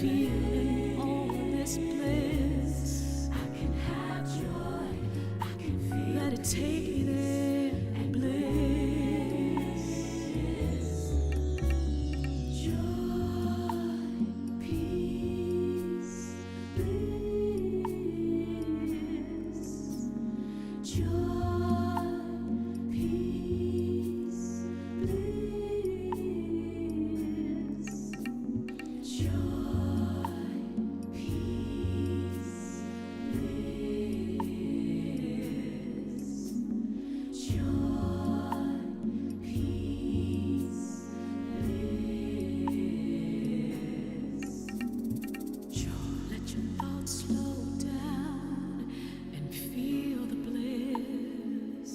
feeling all this bliss. I can have joy, I can feel. Let it take me there and bliss. Joy, peace, bliss. Joy, peace, bliss. Joy, peace, bliss. Joy, peace, bliss. Joy. Let your thoughts slow down and feel the bliss.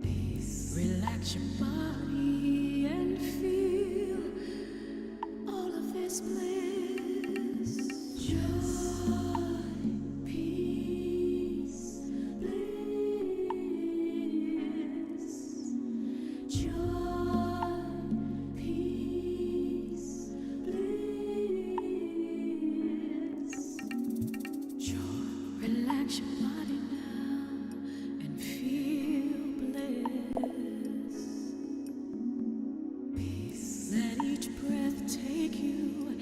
Peace. Relax your body and feel all of this bliss. Joy, peace, bliss. Joy, peace, bliss. Joy. Relax your body now and feel bliss. Peace. Let each breath take you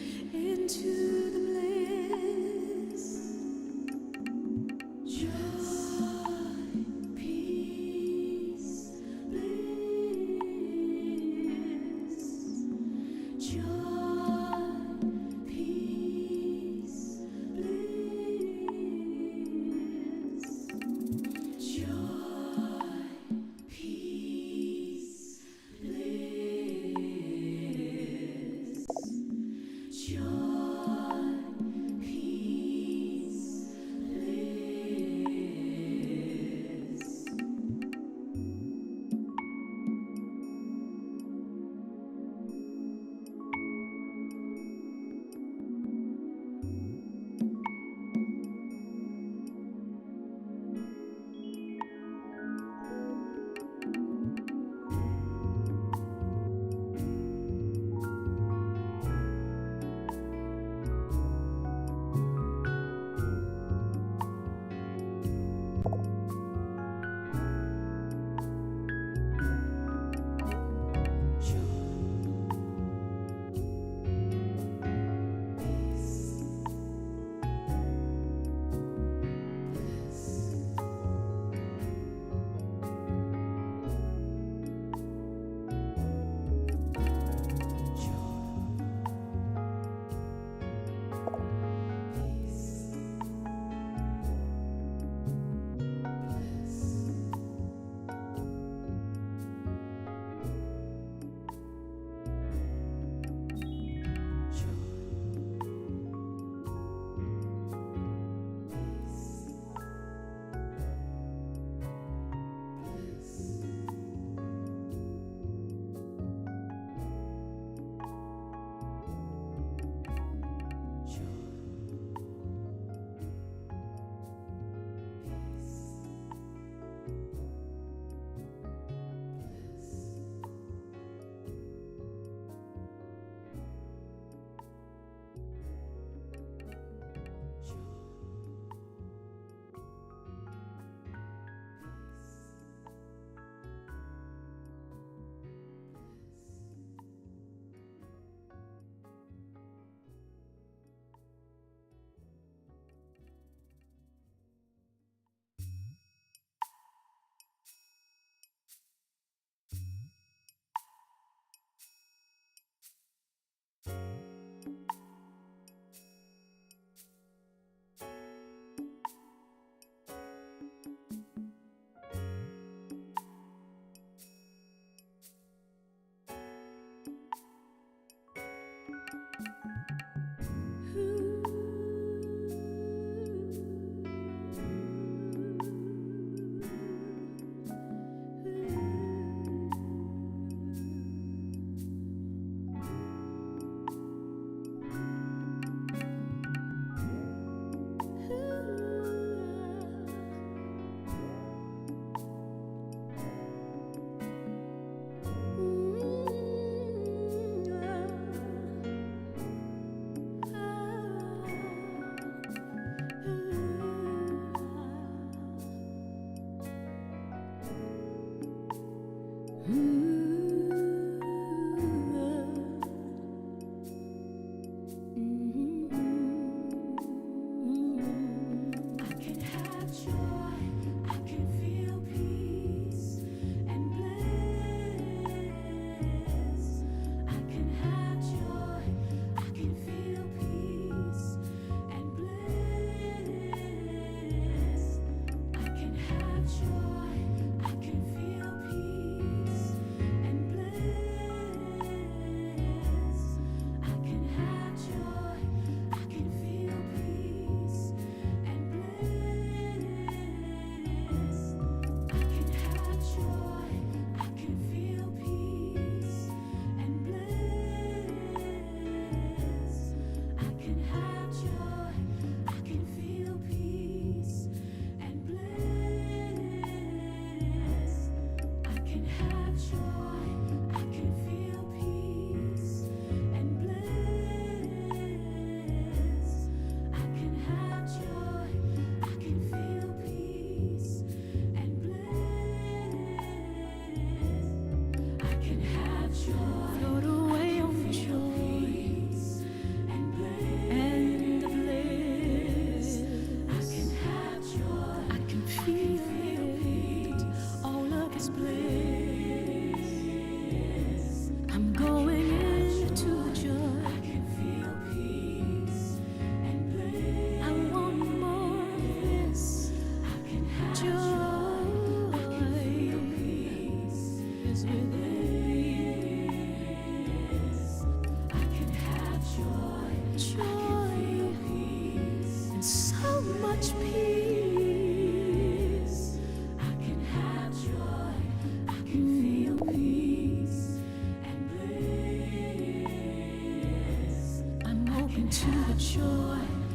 open to the joy,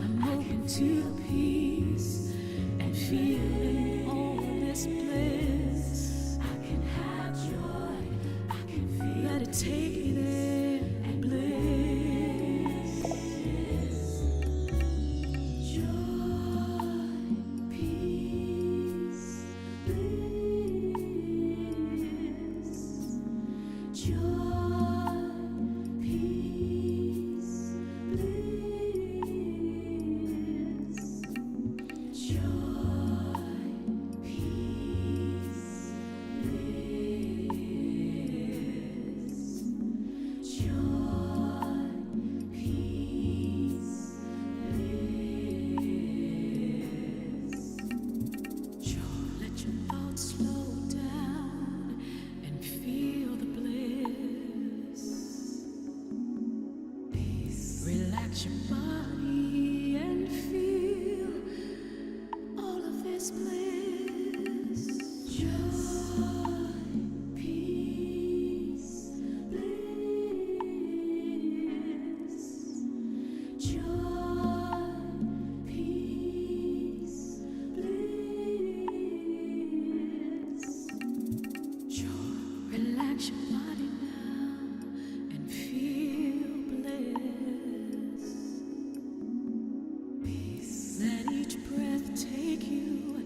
I'm open to the peace, and feeling all this bliss. I can have joy, I can feel. Let it take me there and bliss. Joy, peace, bliss. Joy, peace, bliss. Joy, peace, bliss. Joy, peace, bliss. Joy. Let your thoughts slow down and feel the bliss. Peace. Relax your body and feel all of this bliss. Joy, peace, bliss. Joy, peace, bliss. Joy. Relax your body now and feel bliss. Peace. Let each breath take you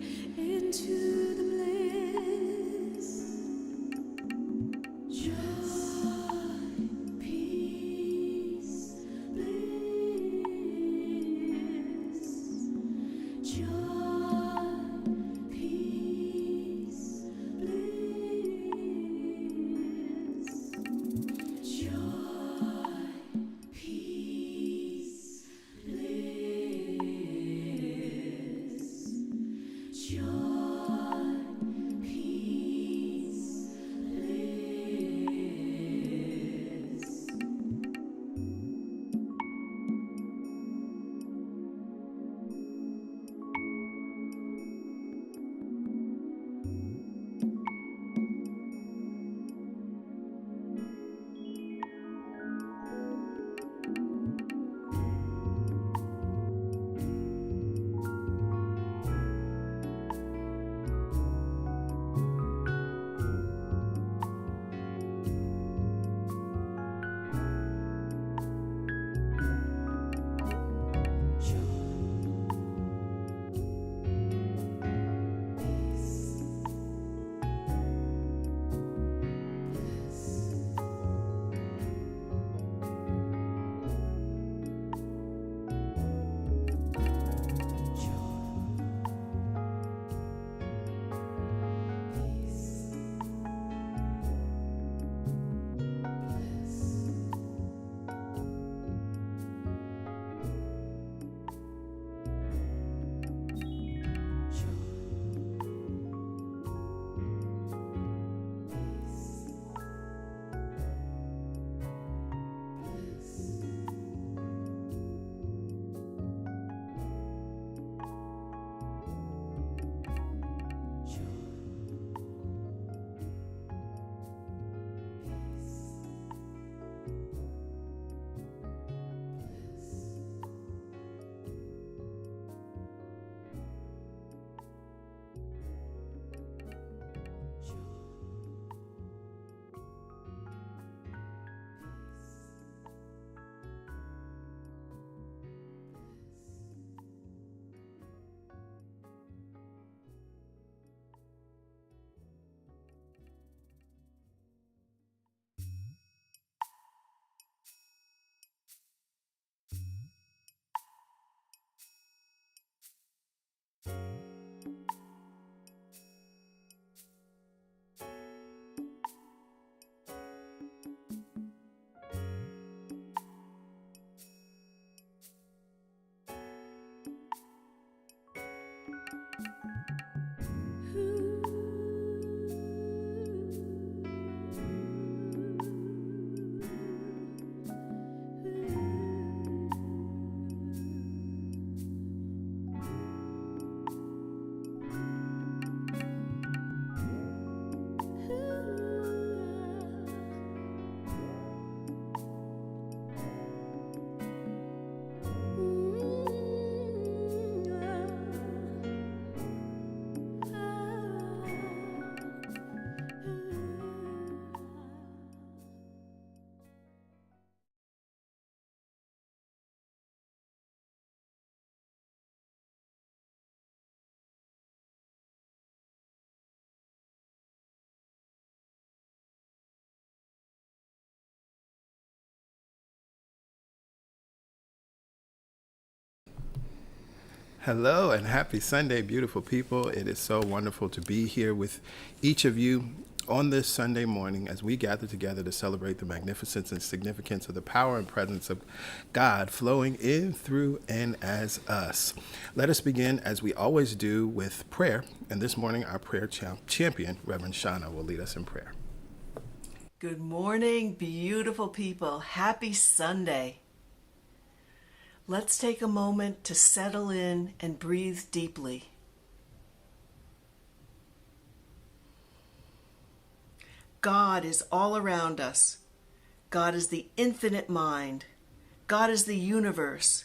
Hello and happy Sunday, beautiful people. It is so wonderful to be here with each of you on this Sunday morning as we gather together to celebrate the magnificence and significance of the power and presence of God flowing in, through, and as us. Let us begin, as we always do, with prayer. And this morning, our prayer champion, Reverend Shauna, will lead us in prayer. Good morning, beautiful people. Happy Sunday. Let's take a moment to settle in and breathe deeply. God is all around us. God is the infinite mind. God is the universe.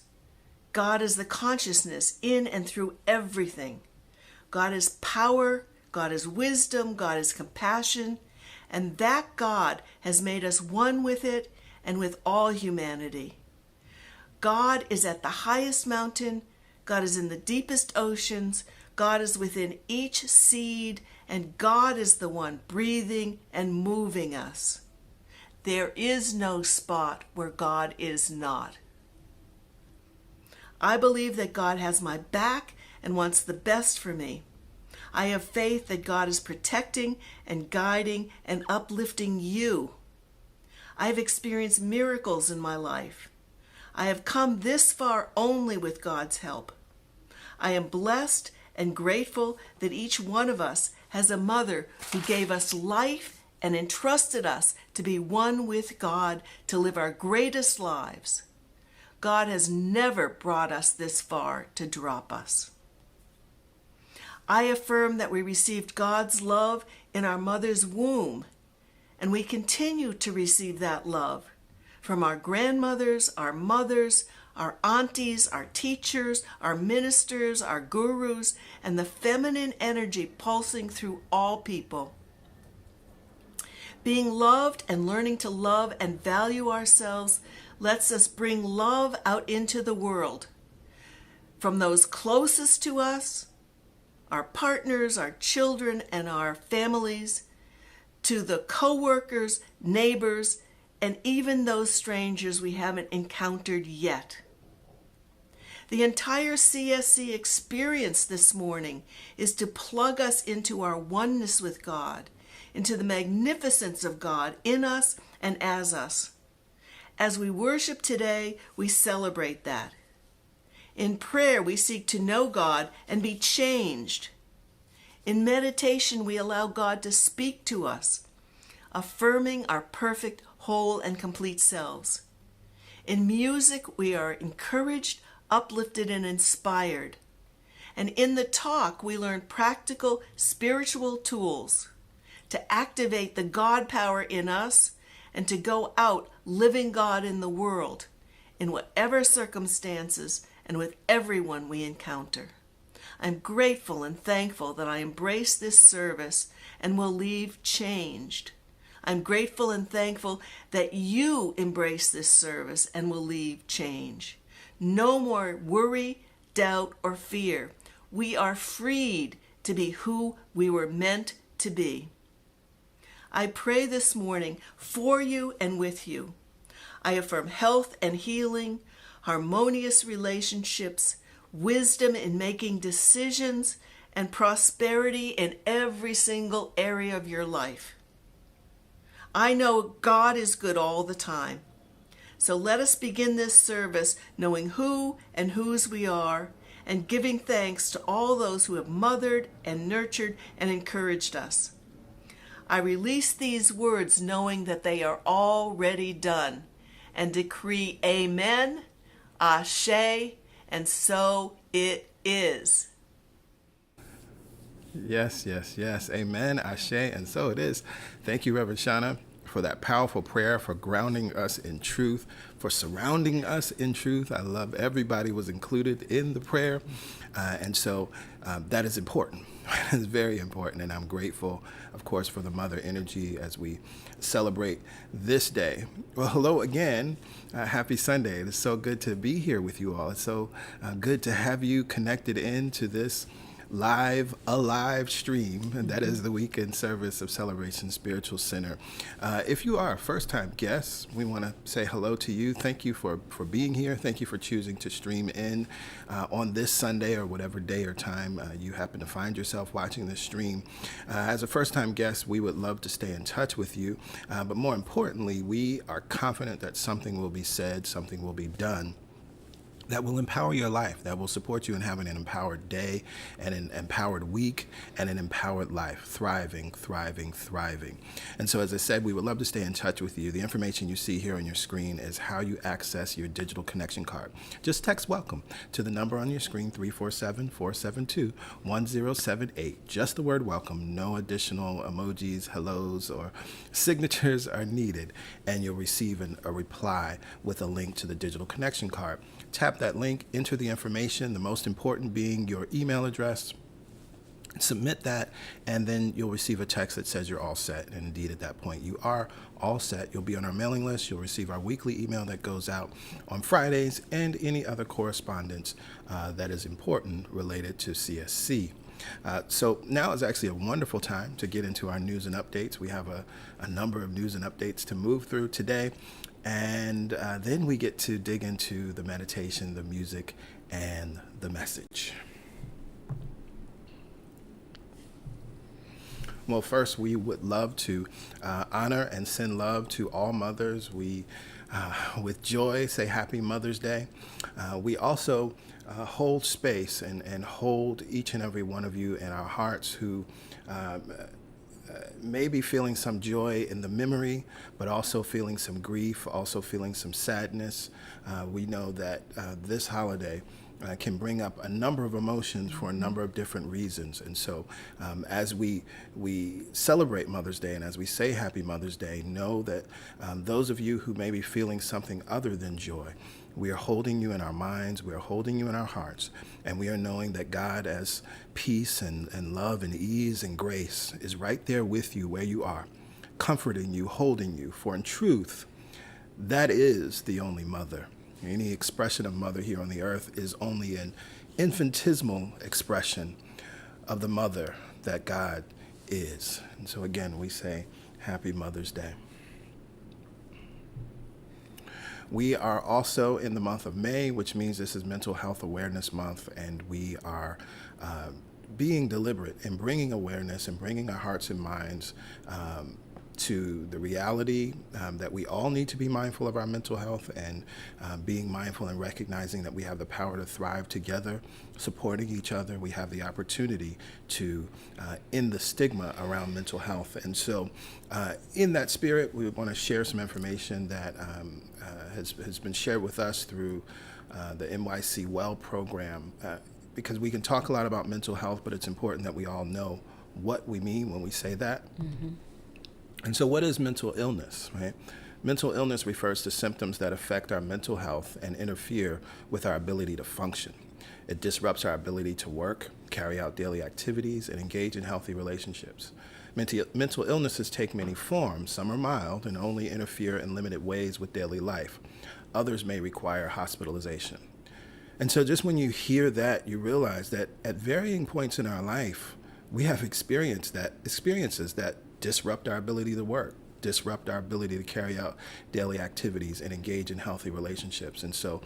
God is the consciousness in and through everything. God is power. God is wisdom. God is compassion. And that God has made us one with it and with all humanity. God is at the highest mountain, God is in the deepest oceans, God is within each seed, and God is the one breathing and moving us. There is no spot where God is not. I believe that God has my back and wants the best for me. I have faith that God is protecting and guiding and uplifting you. I have experienced miracles in my life. I have come this far only with God's help. I am blessed and grateful that each one of us has a mother who gave us life and entrusted us to be one with God to live our greatest lives. God has never brought us this far to drop us. I affirm that we received God's love in our mother's womb, and we continue to receive that love from our grandmothers, our mothers, our aunties, our teachers, our ministers, our gurus, and the feminine energy pulsing through all people. Being loved and learning to love and value ourselves lets us bring love out into the world. From those closest to us, our partners, our children, and our families, to the co-workers, neighbors, and even those strangers we haven't encountered yet. The entire CSC experience this morning is to plug us into our oneness with God, into the magnificence of God in us and as us. As we worship today, we celebrate that. In prayer, we seek to know God and be changed. In meditation, we allow God to speak to us, affirming our perfect, whole, and complete selves. In music, we are encouraged, uplifted, and inspired. And in the talk, we learn practical spiritual tools to activate the God power in us and to go out living God in the world, in whatever circumstances and with everyone we encounter. I'm grateful and thankful that I embrace this service and will leave changed. I'm grateful and thankful that you embrace this service and will leave change. No more worry, doubt, or fear. We are freed to be who we were meant to be. I pray this morning for you and with you. I affirm health and healing, harmonious relationships, wisdom in making decisions, and prosperity in every single area of your life. I know God is good all the time. So let us begin this service knowing who and whose we are and giving thanks to all those who have mothered and nurtured and encouraged us. I release these words knowing that they are already done and decree amen, ashe, and so it is. Yes, yes, yes. Amen, ashe, and so it is. Thank you, Reverend Shauna, for that powerful prayer, for grounding us in truth, for surrounding us in truth. I love everybody was included in the prayer. And so that is important. It's very important. And I'm grateful, of course, for the mother energy as we celebrate this day. Well, hello again. Happy Sunday. It is so good to be here with you all. It's so good to have you connected into this a live stream, and that is the weekend service of Celebration Spiritual Center. If you are a first-time guest, we want to say hello to you. Thank you for being here. Thank you for choosing to stream in on this Sunday or whatever day or time you happen to find yourself watching this stream. As a first-time guest, we would love to stay in touch with you, but more importantly, we are confident that something will be said, something will be done that will empower your life, that will support you in having an empowered day and an empowered week and an empowered life, thriving. And so, as I said, we would love to stay in touch with you. The information you see here on your screen is how you access your digital connection card. Just text WELCOME to the number on your screen, 347-472-1078. Just the word WELCOME, no additional emojis, hellos, or signatures are needed, and you'll receive a reply with a link to the digital connection card. Tap that link, enter the information, the most important being your email address, submit that, and then you'll receive a text that says you're all set. And indeed, at that point, you are all set. You'll be on our mailing list. You'll receive our weekly email that goes out on Fridays and any other correspondence that is important related to CSC. So now is actually a wonderful time to get into our news and updates. We have a number of news and updates to move through today. And then we get to dig into the meditation, the music, and the message. Well, first, we would love to honor and send love to all mothers. We, with joy, say Happy Mother's Day. We also hold space and hold each and every one of you in our hearts who maybe feeling some joy in the memory, but also feeling some grief, also feeling some sadness. We know that this holiday can bring up a number of emotions for a number of different reasons. And so as we celebrate Mother's Day and as we say Happy Mother's Day, know that those of you who may be feeling something other than joy, we are holding you in our minds, we are holding you in our hearts, and we are knowing that God, as peace and love and ease and grace, is right there with you where you are, comforting you, holding you. For in truth, that is the only mother. Any expression of mother here on the earth is only an infinitesimal expression of the mother that God is. And so again, we say Happy Mother's Day. We are also in the month of May, which means this is Mental Health Awareness Month, and we are being deliberate in bringing awareness and bringing our hearts and minds to the reality that we all need to be mindful of our mental health and being mindful and recognizing that we have the power to thrive together, supporting each other. We have the opportunity to end the stigma around mental health. And so in that spirit, we want to share some information that has been shared with us through the NYC Well program, because we can talk a lot about mental health, but it's important that we all know what we mean when we say that. Mm-hmm. And so what is mental illness, right? Mental illness refers to symptoms that affect our mental health and interfere with our ability to function. It disrupts our ability to work, carry out daily activities, and engage in healthy relationships. Mental illnesses take many forms. Some are mild and only interfere in limited ways with daily life. Others may require hospitalization. And so just when you hear that, you realize that at varying points in our life, we have experiences that disrupt our ability to work, disrupt our ability to carry out daily activities and engage in healthy relationships. And so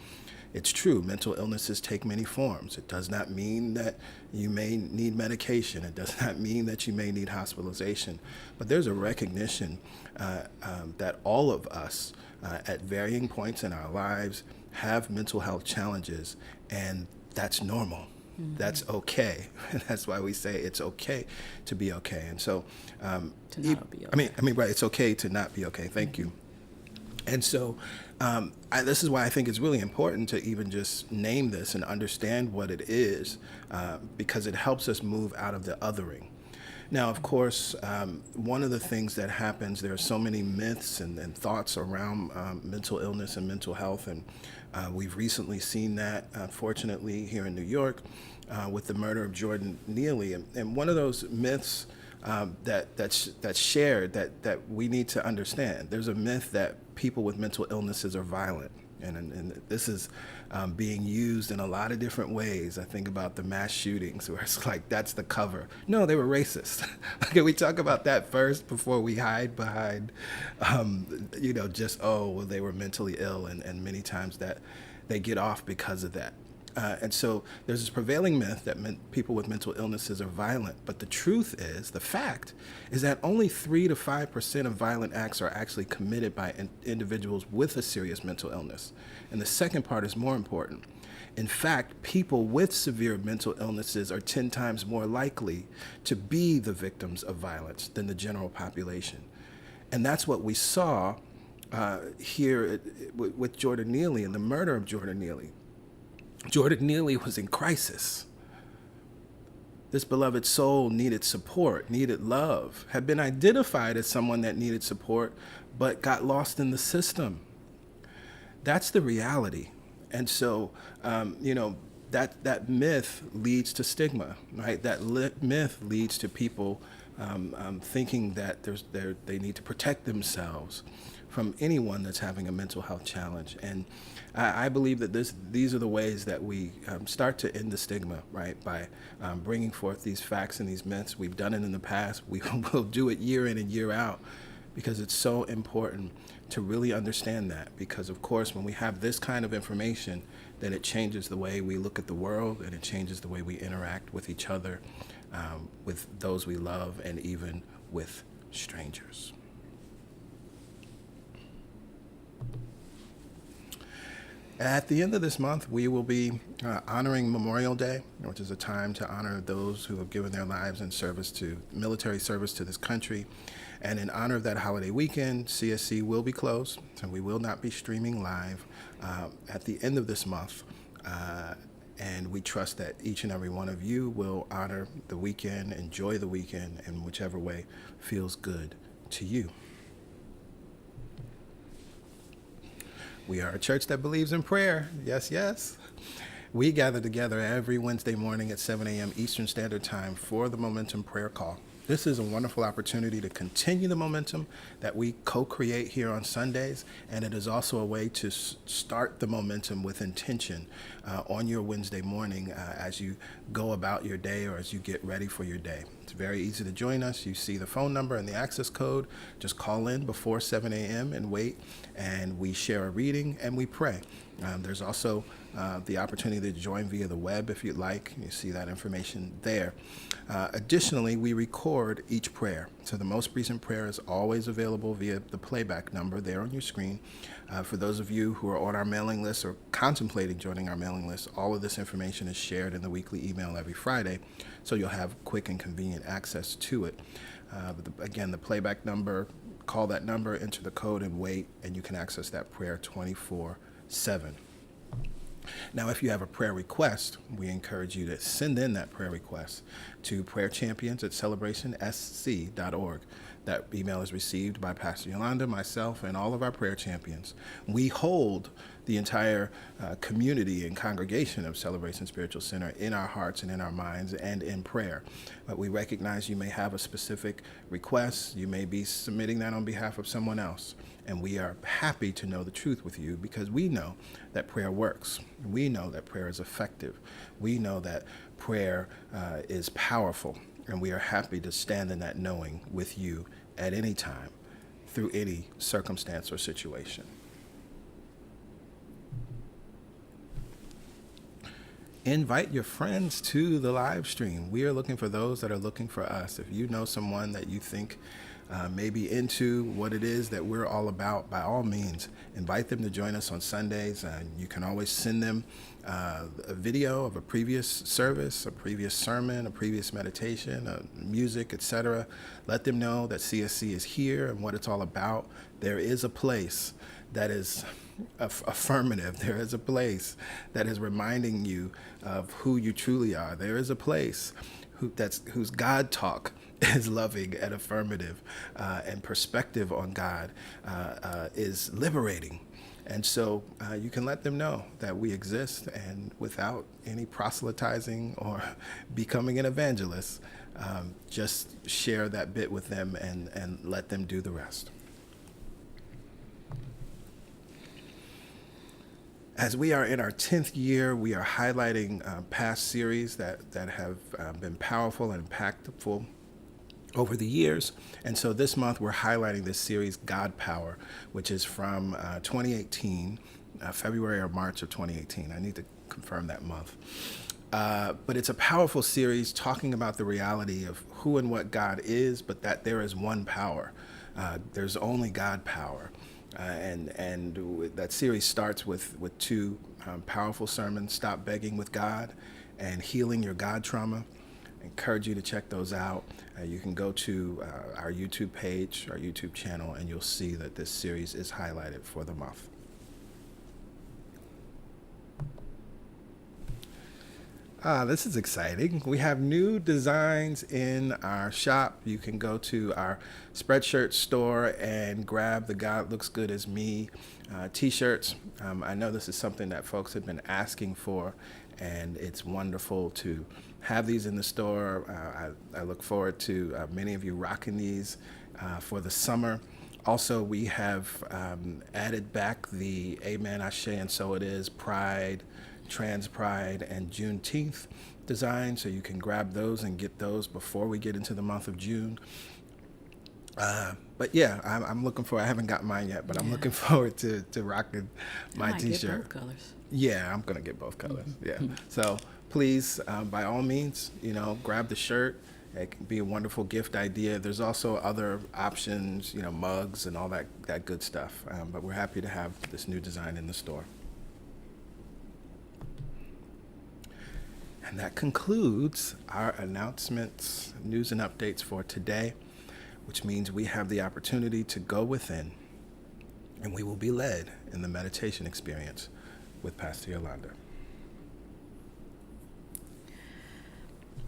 it's true, mental illnesses take many forms. It does not mean that you may need medication. It does not mean that you may need hospitalization. But there's a recognition that all of us at varying points in our lives have mental health challenges, and that's normal. Mm-hmm. That's okay. And that's why we say it's okay to be okay. And so, to not be okay. I mean, right. It's okay to not be okay. Thank you. And so, this is why I think it's really important to even just name this and understand what it is, because it helps us move out of the othering. Now, of course, one of the things that happens, there are so many myths and thoughts around mental illness and mental health, and we've recently seen that, fortunately, here in New York with the murder of Jordan Neely. And one of those myths that's shared that we need to understand, there's a myth that people with mental illnesses are violent. And this is being used in a lot of different ways. I think about the mass shootings where it's like, that's the cover. No, they were racist. Can we talk about that first before we hide behind, just, oh, well, they were mentally ill. And many times that they get off because of that. And so there's this prevailing myth that people with mental illnesses are violent. But the truth is, the fact is that only 3 to 5% of violent acts are actually committed by individuals with a serious mental illness. And the second part is more important. In fact, people with severe mental illnesses are 10 times more likely to be the victims of violence than the general population. And that's what we saw here with Jordan Neely and the murder of Jordan Neely. Jordan Neely was in crisis. This beloved soul needed support, needed love, had been identified as someone that needed support, but got lost in the system. That's the reality. And so, that myth leads to stigma, right? That myth leads to people thinking that they need to protect themselves from anyone that's having a mental health challenge. And I believe that these are the ways that we start to end the stigma, right? By bringing forth these facts and these myths. We've done it in the past. We will do it year in and year out, because it's so important to really understand that. Because, of course, when we have this kind of information, then it changes the way we look at the world, and it changes the way we interact with each other, with those we love, and even with strangers. At the end of this month, we will be honoring Memorial Day, which is a time to honor those who have given their lives in military service to this country. And in honor of that holiday weekend, CSC will be closed, so we will not be streaming live at the end of this month. And we trust that each and every one of you will honor the weekend, enjoy the weekend in whichever way feels good to you. We are a church that believes in prayer. Yes, yes. We gather together every Wednesday morning at 7 a.m. Eastern Standard Time for the Momentum Prayer Call. This is a wonderful opportunity to continue the momentum that we co-create here on Sundays, and it is also a way to start the momentum with intention on your Wednesday morning as you go about your day or as you get ready for your day. It's very easy to join us. You see the phone number and the access code. Just call in before 7 a.m. and wait, and we share a reading and we pray. There's also the opportunity to join via the web if you'd like. You see that information there. Additionally, we record each prayer. So the most recent prayer is always available via the playback number there on your screen. For those of you who are on our mailing list or contemplating joining our mailing list, all of this information is shared in the weekly email every Friday, so you'll have quick and convenient access to it. Again, the playback number, call that number, enter the code, and wait, and you can access that prayer 24/7. Now, if you have a prayer request, we encourage you to send in that prayer request to prayerchampions@celebrationsc.org. That email is received by Pastor Yolanda, myself, and all of our prayer champions. We hold the entire community and congregation of Celebration Spiritual Center in our hearts and in our minds and in prayer. But we recognize you may have a specific request. You may be submitting that on behalf of someone else. And we are happy to know the truth with you, because we know that prayer works. We know that prayer is effective. We know that prayer is powerful. And we are happy to stand in that knowing with you at any time, through any circumstance or situation. Invite your friends to the live stream. We are looking for those that are looking for us. If you know someone that you think may be into what it is that we're all about, by all means, invite them to join us on Sundays. You can always send them a video of a previous service, a previous sermon, a previous meditation, music, etc. Let them know that CSC is here and what it's all about. There is a place that is affirmative. There is a place that is reminding you of who you truly are. There is a place whose God talk is loving and affirmative, and perspective on God is liberating. And so you can let them know that we exist, and without any proselytizing or becoming an evangelist, just share that bit with them and let them do the rest. As we are in our 10th year, we are highlighting past series that have been powerful and impactful over the years. And so this month we're highlighting this series, God Power, which is from 2018, February or March of 2018. I need to confirm that month. But it's a powerful series talking about the reality of who and what God is, but that there is one power. There's only God power. And that series starts with two powerful sermons, Stop Begging with God and Healing Your God Trauma. I encourage you to check those out. You can go to our YouTube page, our YouTube channel, and you'll see that this series is highlighted for the month. This is exciting. We have new designs in our shop. You can go to our Spreadshirt store and grab the God Looks Good as Me t-shirts. I know this is something that folks have been asking for, and it's wonderful to have these in the store. I look forward to many of you rocking these for the summer. Also, we have added back the Amen, Ashe, and So It Is, Pride, Trans Pride, and Juneteenth design, so you can grab those and get those before we get into the month of June. But yeah, I'm looking for. I haven't got mine yet, but I'm looking forward to rocking my t-shirt. Get both colors. Yeah, I'm gonna get both colors. Yeah. So please, by all means, grab the shirt. It can be a wonderful gift idea. There's also other options, mugs and all that good stuff. But we're happy to have this new design in the store. And that concludes our announcements, news, and updates for today, which means we have the opportunity to go within, and we will be led in the meditation experience with Pastor Yolanda.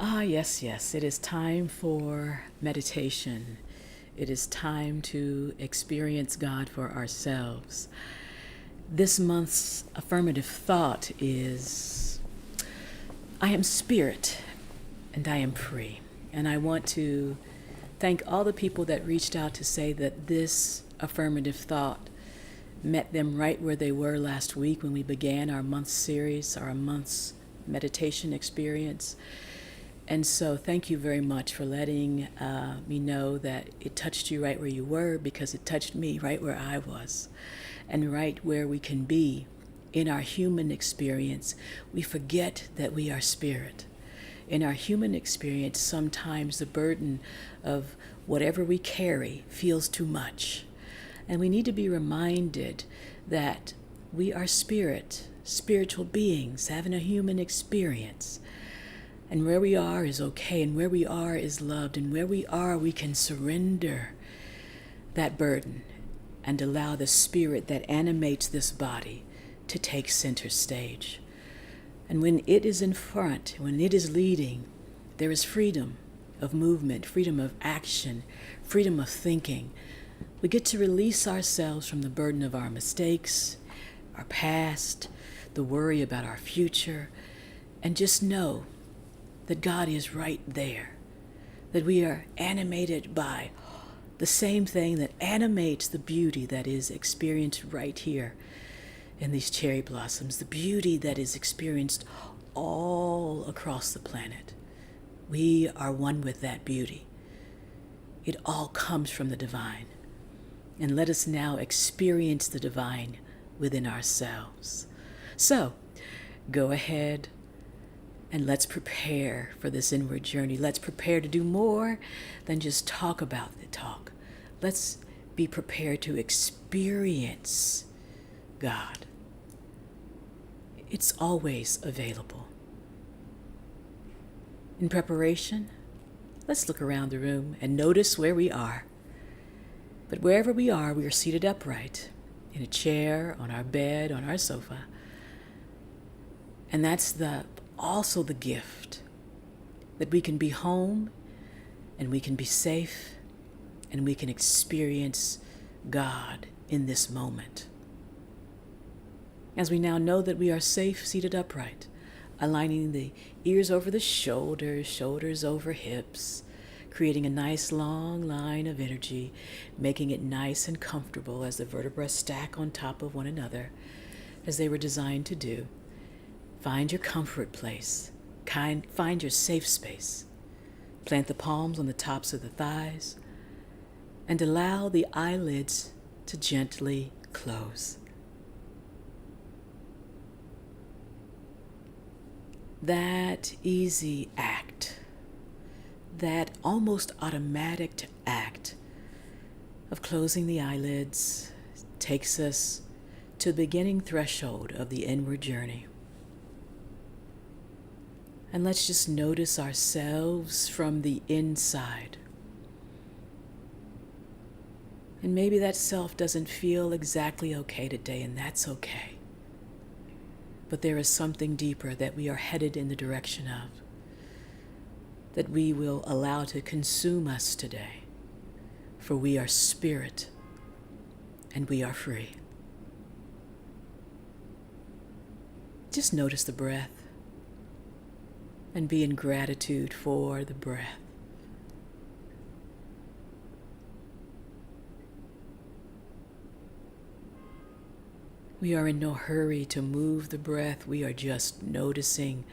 Yes. It is time for meditation. It is time to experience God for ourselves. This month's affirmative thought is, I am spirit and I am free. And I want to thank all the people that reached out to say that this affirmative thought met them right where they were last week when we began our month series, our month's meditation experience. And so thank you very much for letting me know that it touched you right where you were, because it touched me right where I was, and right where we can be. In our human experience, we forget that we are spirit. In our human experience, sometimes the burden of whatever we carry feels too much. And we need to be reminded that we are spirit, spiritual beings having a human experience. And where we are is okay, and where we are is loved, and where we are, we can surrender that burden and allow the spirit that animates this body to take center stage. And when it is in front, when it is leading, there is freedom of movement, freedom of action, freedom of thinking. We get to release ourselves from the burden of our mistakes, our past, the worry about our future, and just know that God is right there, that we are animated by the same thing that animates the beauty that is experienced right here in these cherry blossoms, the beauty that is experienced all across the planet. We are one with that beauty. It all comes from the divine. And let us now experience the divine within ourselves. So, go ahead and let's prepare for this inward journey. Let's prepare to do more than just talk about the talk. Let's be prepared to experience God. It's always available. In preparation, let's look around the room and notice where we are. But wherever we are seated upright, in a chair, on our bed, on our sofa. And that's also the gift, that we can be home, and we can be safe, and we can experience God in this moment. As we now know that we are safe, seated upright, aligning the ears over the shoulders, shoulders over hips, creating a nice long line of energy, making it nice and comfortable as the vertebrae stack on top of one another. as they were designed to do. Find your comfort place. Find your safe space. Plant the palms on the tops of the thighs and allow the eyelids to gently close. That easy act, that almost automatic act of closing the eyelids takes us to the beginning threshold of the inward journey. And let's just notice ourselves from the inside. And maybe that self doesn't feel exactly okay today, and that's okay. But there is something deeper that we are headed in the direction of, that we will allow to consume us today. For we are spirit, and we are free. Just notice the breath, and be in gratitude for the breath. We are in no hurry to move the breath. We are just noticing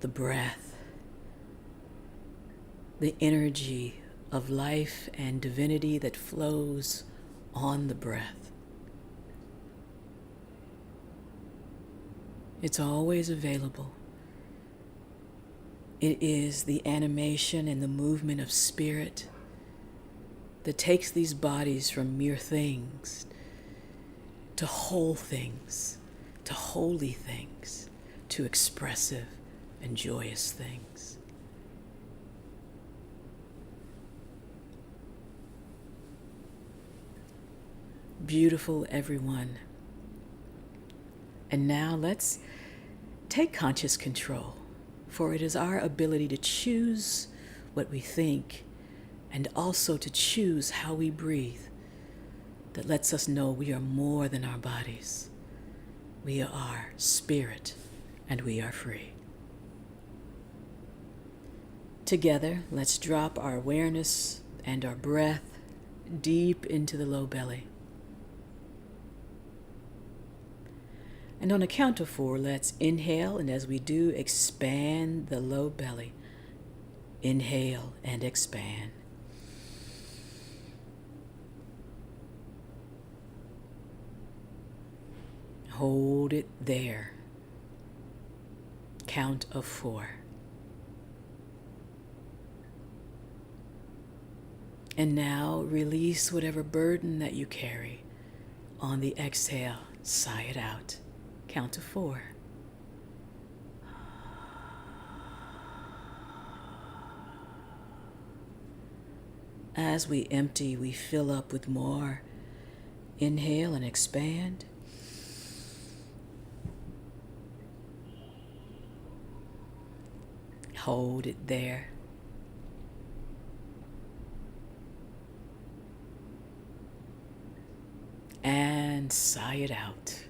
the breath, the energy of life and divinity that flows on the breath. It's always available. It is the animation and the movement of spirit that takes these bodies from mere things to whole things, to holy things, to expressive and joyous things. Beautiful, everyone. And now let's take conscious control, for it is our ability to choose what we think and also to choose how we breathe that lets us know we are more than our bodies. We are spirit, and we are free. Together, let's drop our awareness and our breath deep into the low belly. And on a count of 4, let's inhale, and as we do, expand the low belly. Inhale and expand. Hold it there. Count of 4. And now release whatever burden that you carry. On the exhale, sigh it out. Count to 4. As we empty, we fill up with more. Inhale and expand. Hold it there. And sigh it out.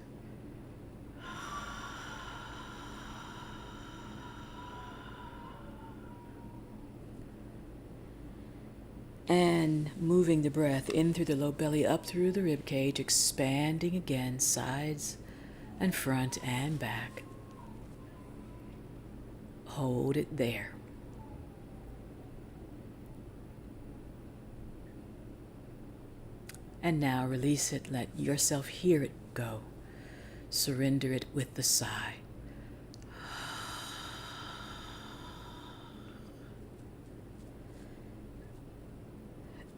And moving the breath in through the low belly, up through the rib cage, expanding again, sides and front and back. Hold it there. And now release it. Let yourself hear it go. Surrender it with the sigh.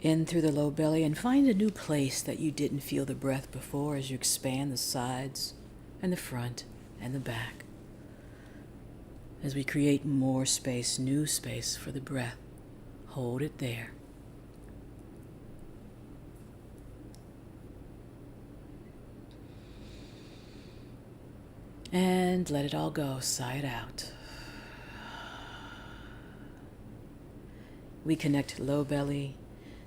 In through the low belly, and find a new place that you didn't feel the breath before as you expand the sides and the front and the back. As we create more space, new space for the breath, hold it there. And let it all go, sigh it out. We connect low belly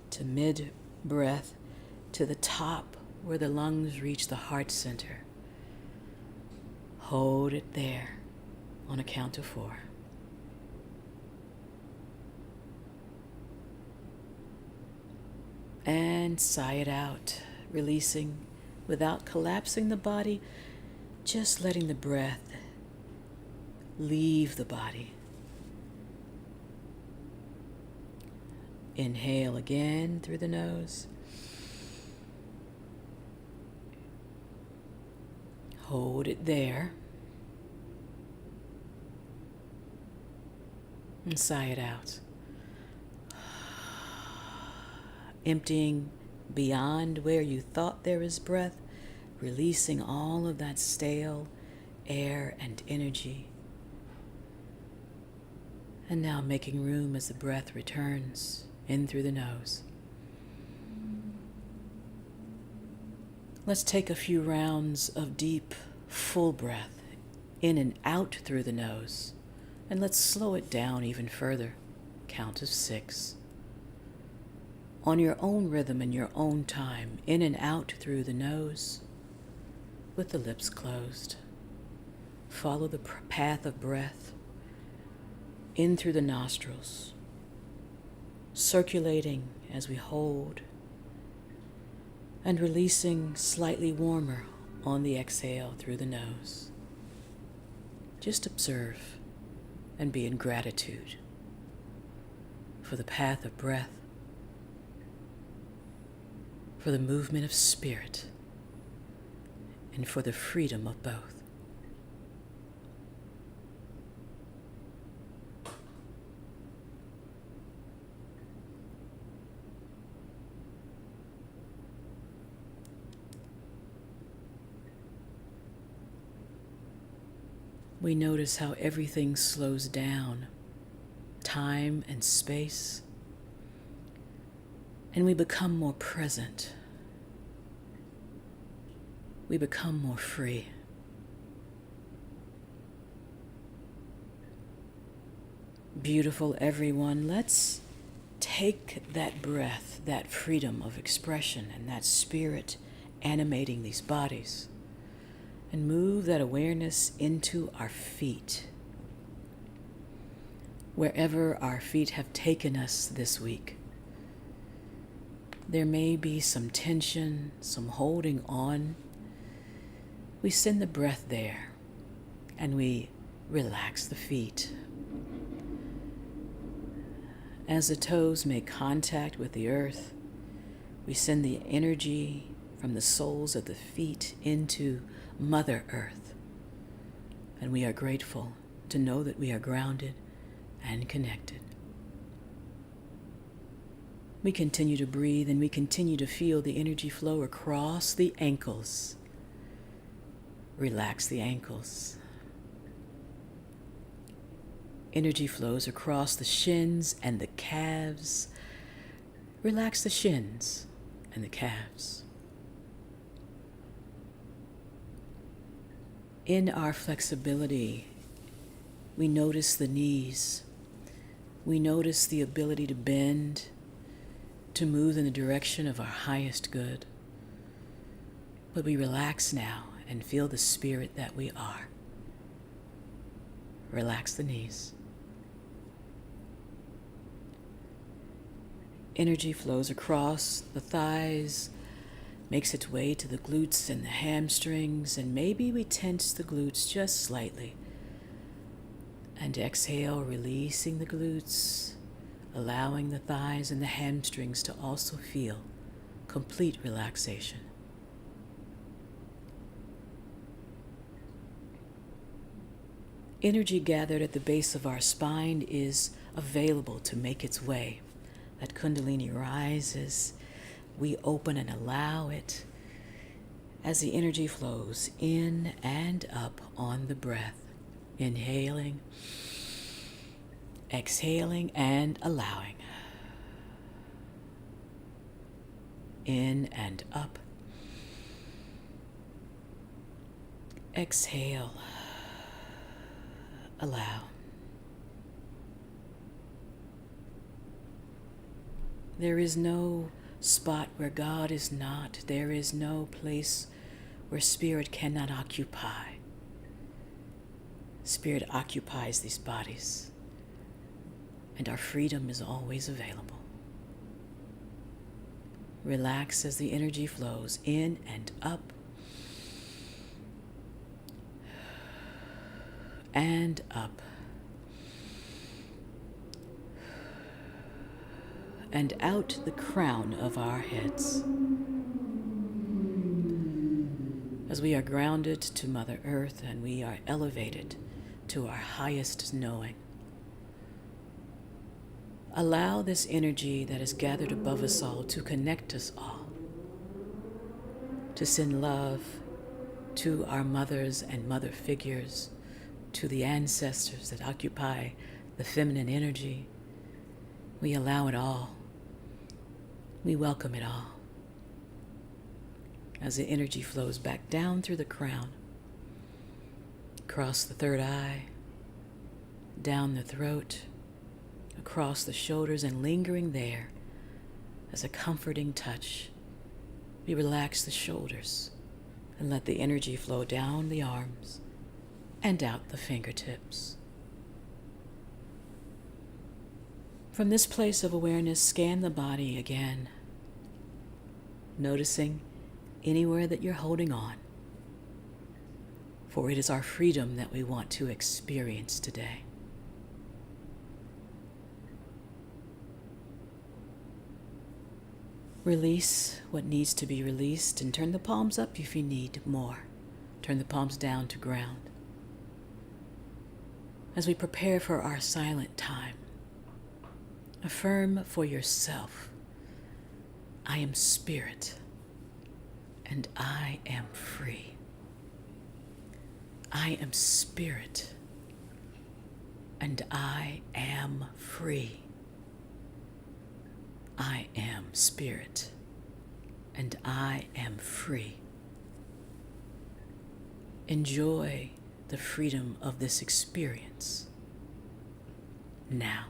to mid-breath to the top where the lungs reach the heart center. Hold it there on a count of 4. And sigh it out, releasing without collapsing the body, Just letting the breath leave the body. Inhale again through the nose. Hold it there. And sigh it out. Emptying beyond where you thought there is breath, releasing all of that stale air and energy. And now making room as the breath returns in through the nose. Let's take a few rounds of deep, full breath in and out through the nose. And let's slow it down even further. Count of 6. On your own rhythm and your own time, in and out through the nose with the lips closed. Follow the path of breath in through the nostrils, circulating as we hold, and releasing slightly warmer on the exhale through the nose. Just observe and be in gratitude for the path of breath, for the movement of spirit, and for the freedom of both. We notice how everything slows down, time and space, and we become more present. We become more free. Beautiful, everyone. Let's take that breath, that freedom of expression, and that spirit animating these bodies, and move that awareness into our feet. Wherever our feet have taken us this week, there may be some tension, some holding on. We send the breath there, and we relax the feet. As the toes make contact with the earth, we send the energy from the soles of the feet into Mother Earth. And we are grateful to know that we are grounded and connected. We continue to breathe, and we continue to feel the energy flow across the ankles. Relax the ankles. Energy flows across the shins and the calves. Relax the shins and the calves. In our flexibility, we notice the knees. We notice the ability to bend, to move in the direction of our highest good. But we relax now and feel the spirit that we are. Relax the knees. Energy flows across the thighs, makes its way to the glutes and the hamstrings, and maybe we tense the glutes just slightly. And exhale, releasing the glutes, allowing the thighs and the hamstrings to also feel complete relaxation. Energy gathered at the base of our spine is available to make its way. That Kundalini rises. We open and allow it as the energy flows in and up on the breath. Inhaling, exhaling, and allowing. In and up. Exhale. Allow. There is no spot where God is not. There is no place where spirit cannot occupy. Spirit occupies these bodies, and our freedom is always available. Relax as the energy flows in and up. and up. And out the crown of our heads. As we are grounded to Mother Earth and we are elevated to our highest knowing. Allow this energy that is gathered above us all to connect us all, to send love to our mothers and mother figures, to the ancestors that occupy the feminine energy. We allow it all. We welcome it all. As the energy flows back down through the crown, across the third eye, down the throat, across the shoulders, and lingering there as a comforting touch, we relax the shoulders and let the energy flow down the arms and out the fingertips. From this place of awareness, scan the body again, noticing anywhere that you're holding on, for it is our freedom that we want to experience today. Release what needs to be released and turn the palms up if you need more. Turn the palms down to ground. As we prepare for our silent time, affirm for yourself, I am spirit and I am free. I am spirit and I am free. I am spirit and I am free. Enjoy the freedom of this experience now.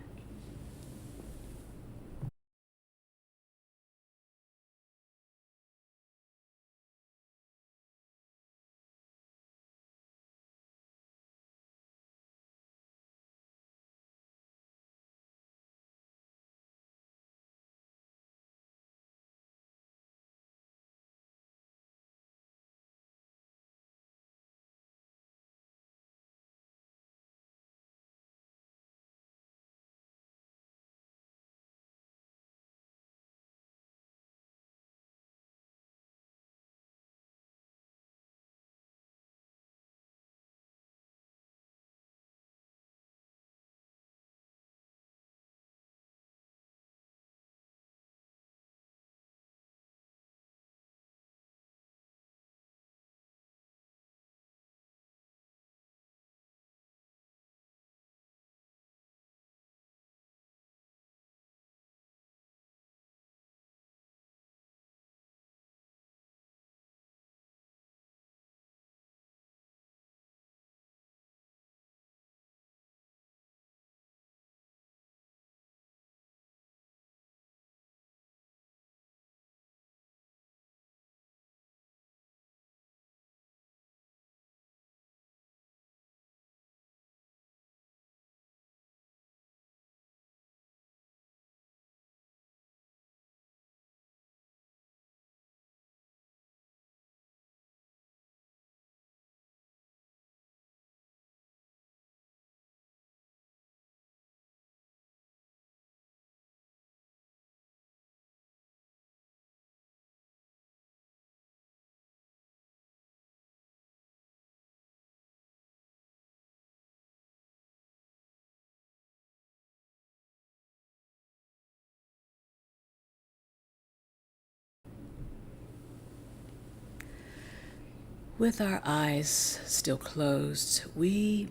With our eyes still closed, we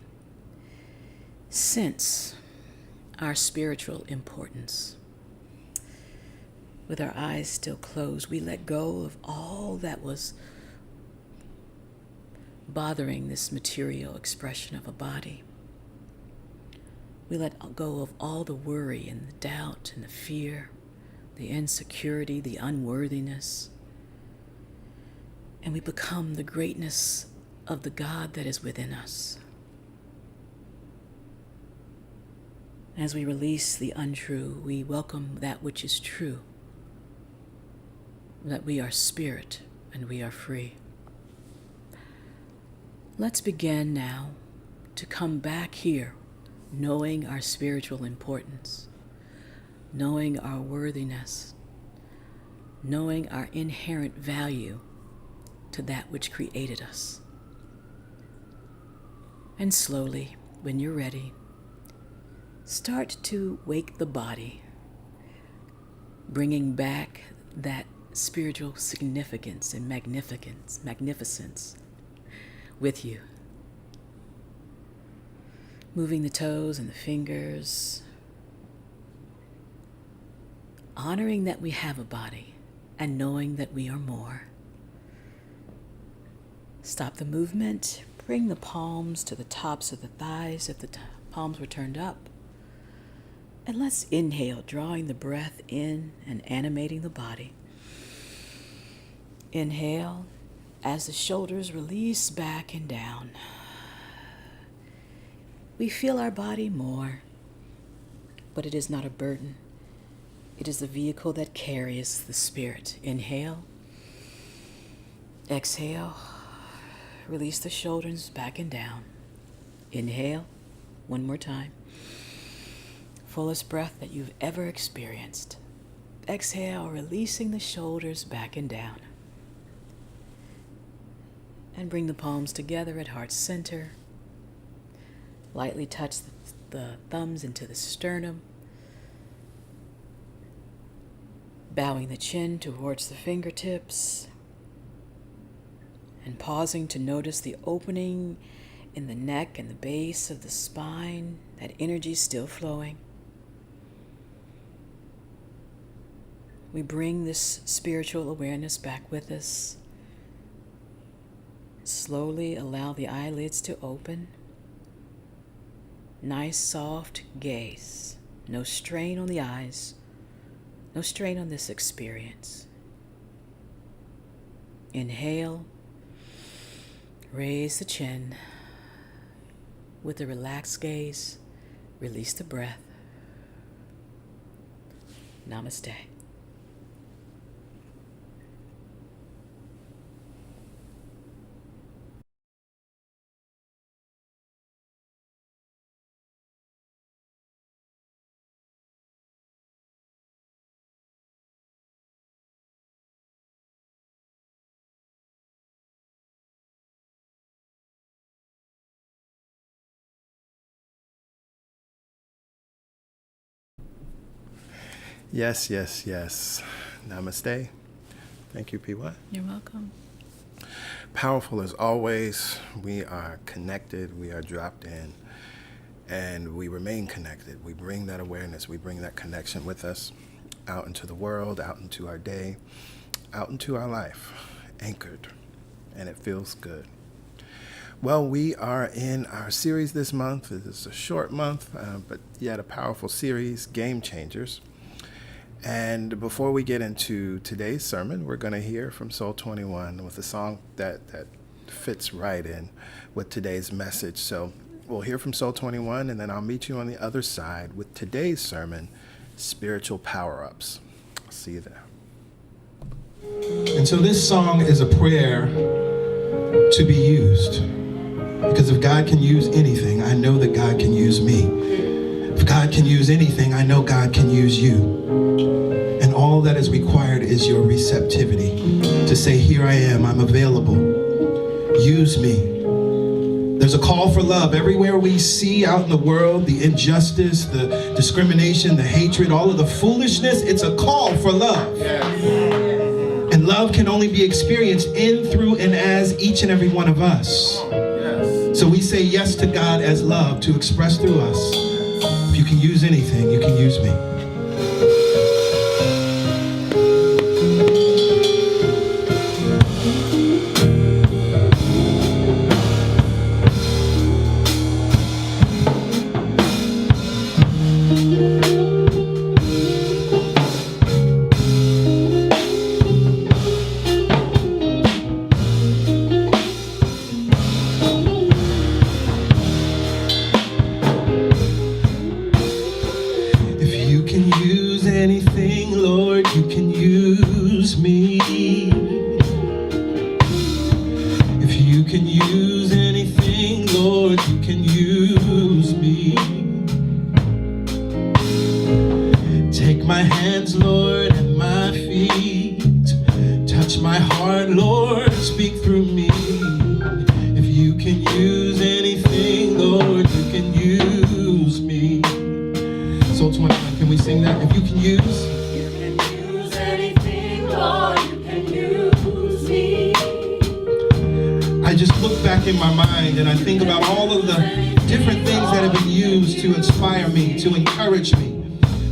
sense our spiritual importance. With our eyes still closed, we let go of all that was bothering this material expression of a body. We let go of all the worry and the doubt and the fear, the insecurity, the unworthiness. And we become the greatness of the God that is within us. As we release the untrue, we welcome that which is true, that we are spirit and we are free. Let's begin now to come back here knowing our spiritual importance, knowing our worthiness, knowing our inherent value to that which created us. And slowly, when you're ready, start to wake the body, bringing back that spiritual significance and magnificence with you. Moving the toes and the fingers, honoring that we have a body and knowing that we are more. Stop the movement, bring the palms to the tops of the thighs if the palms were turned up. And let's inhale, drawing the breath in and animating the body. Inhale as the shoulders release back and down. We feel our body more, but it is not a burden. It is the vehicle that carries the spirit. Inhale. Exhale. Release the shoulders back and down. Inhale. One more time. Fullest breath that you've ever experienced. Exhale, releasing the shoulders back and down. And bring the palms together at heart center. Lightly touch the thumbs into the sternum. Bowing the chin towards the fingertips. And pausing to notice the opening in the neck and the base of the spine, that energy still flowing. We bring this spiritual awareness back with us. Slowly allow the eyelids to open. Nice, soft gaze. No strain on the eyes. No strain on this experience. Inhale. Raise the chin. With a relaxed gaze, release the breath. Namaste. Yes, yes, yes. Namaste. Thank you, P.Y. You're welcome. Powerful as always. We are connected. We are dropped in. And we remain connected. We bring that awareness. We bring that connection with us out into the world, out into our day, out into our life, anchored. And it feels good. Well, we are in our series this month. It is a short month, but yet a powerful series, Game Changers. And before we get into today's sermon, we're going to hear from Soul 21 with a song that fits right in with today's message. So we'll hear from Soul 21, and then I'll meet you on the other side with today's sermon, Spiritual Power-Ups. I'll see you there. And so this song is a prayer to be used. Because if God can use anything, I know that God can use me. If God can use anything, I know God can use you. And all that is required is your receptivity to say, here I am, I'm available. Use me. There's a call for love. Everywhere we see out in the world, the injustice, the discrimination, the hatred, all of the foolishness, it's a call for love. And love can only be experienced in, through, and as each and every one of us. So we say yes to God as love to express through us. If you can use anything, you can use me. If you can use use. You can use anything, Lord. You can use me. I just look back in my mind and I think about all of the different things that have been used to inspire me, to encourage me.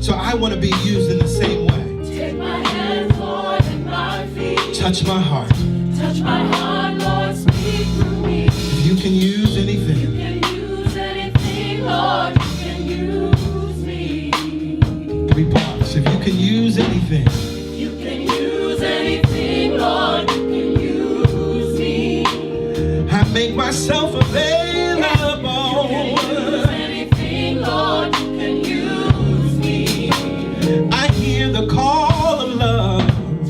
So I want to be used in the same way. Take my hands, Lord, and my feet. Touch my heart. Touch my heart, Lord, speak through me. If you can use You anything, can use anything, Lord. You can use me. 3 parts. If you can use anything, You can use anything, Lord. You can use me. I make myself available. Use anything, Lord. You can use me. I hear the call of love.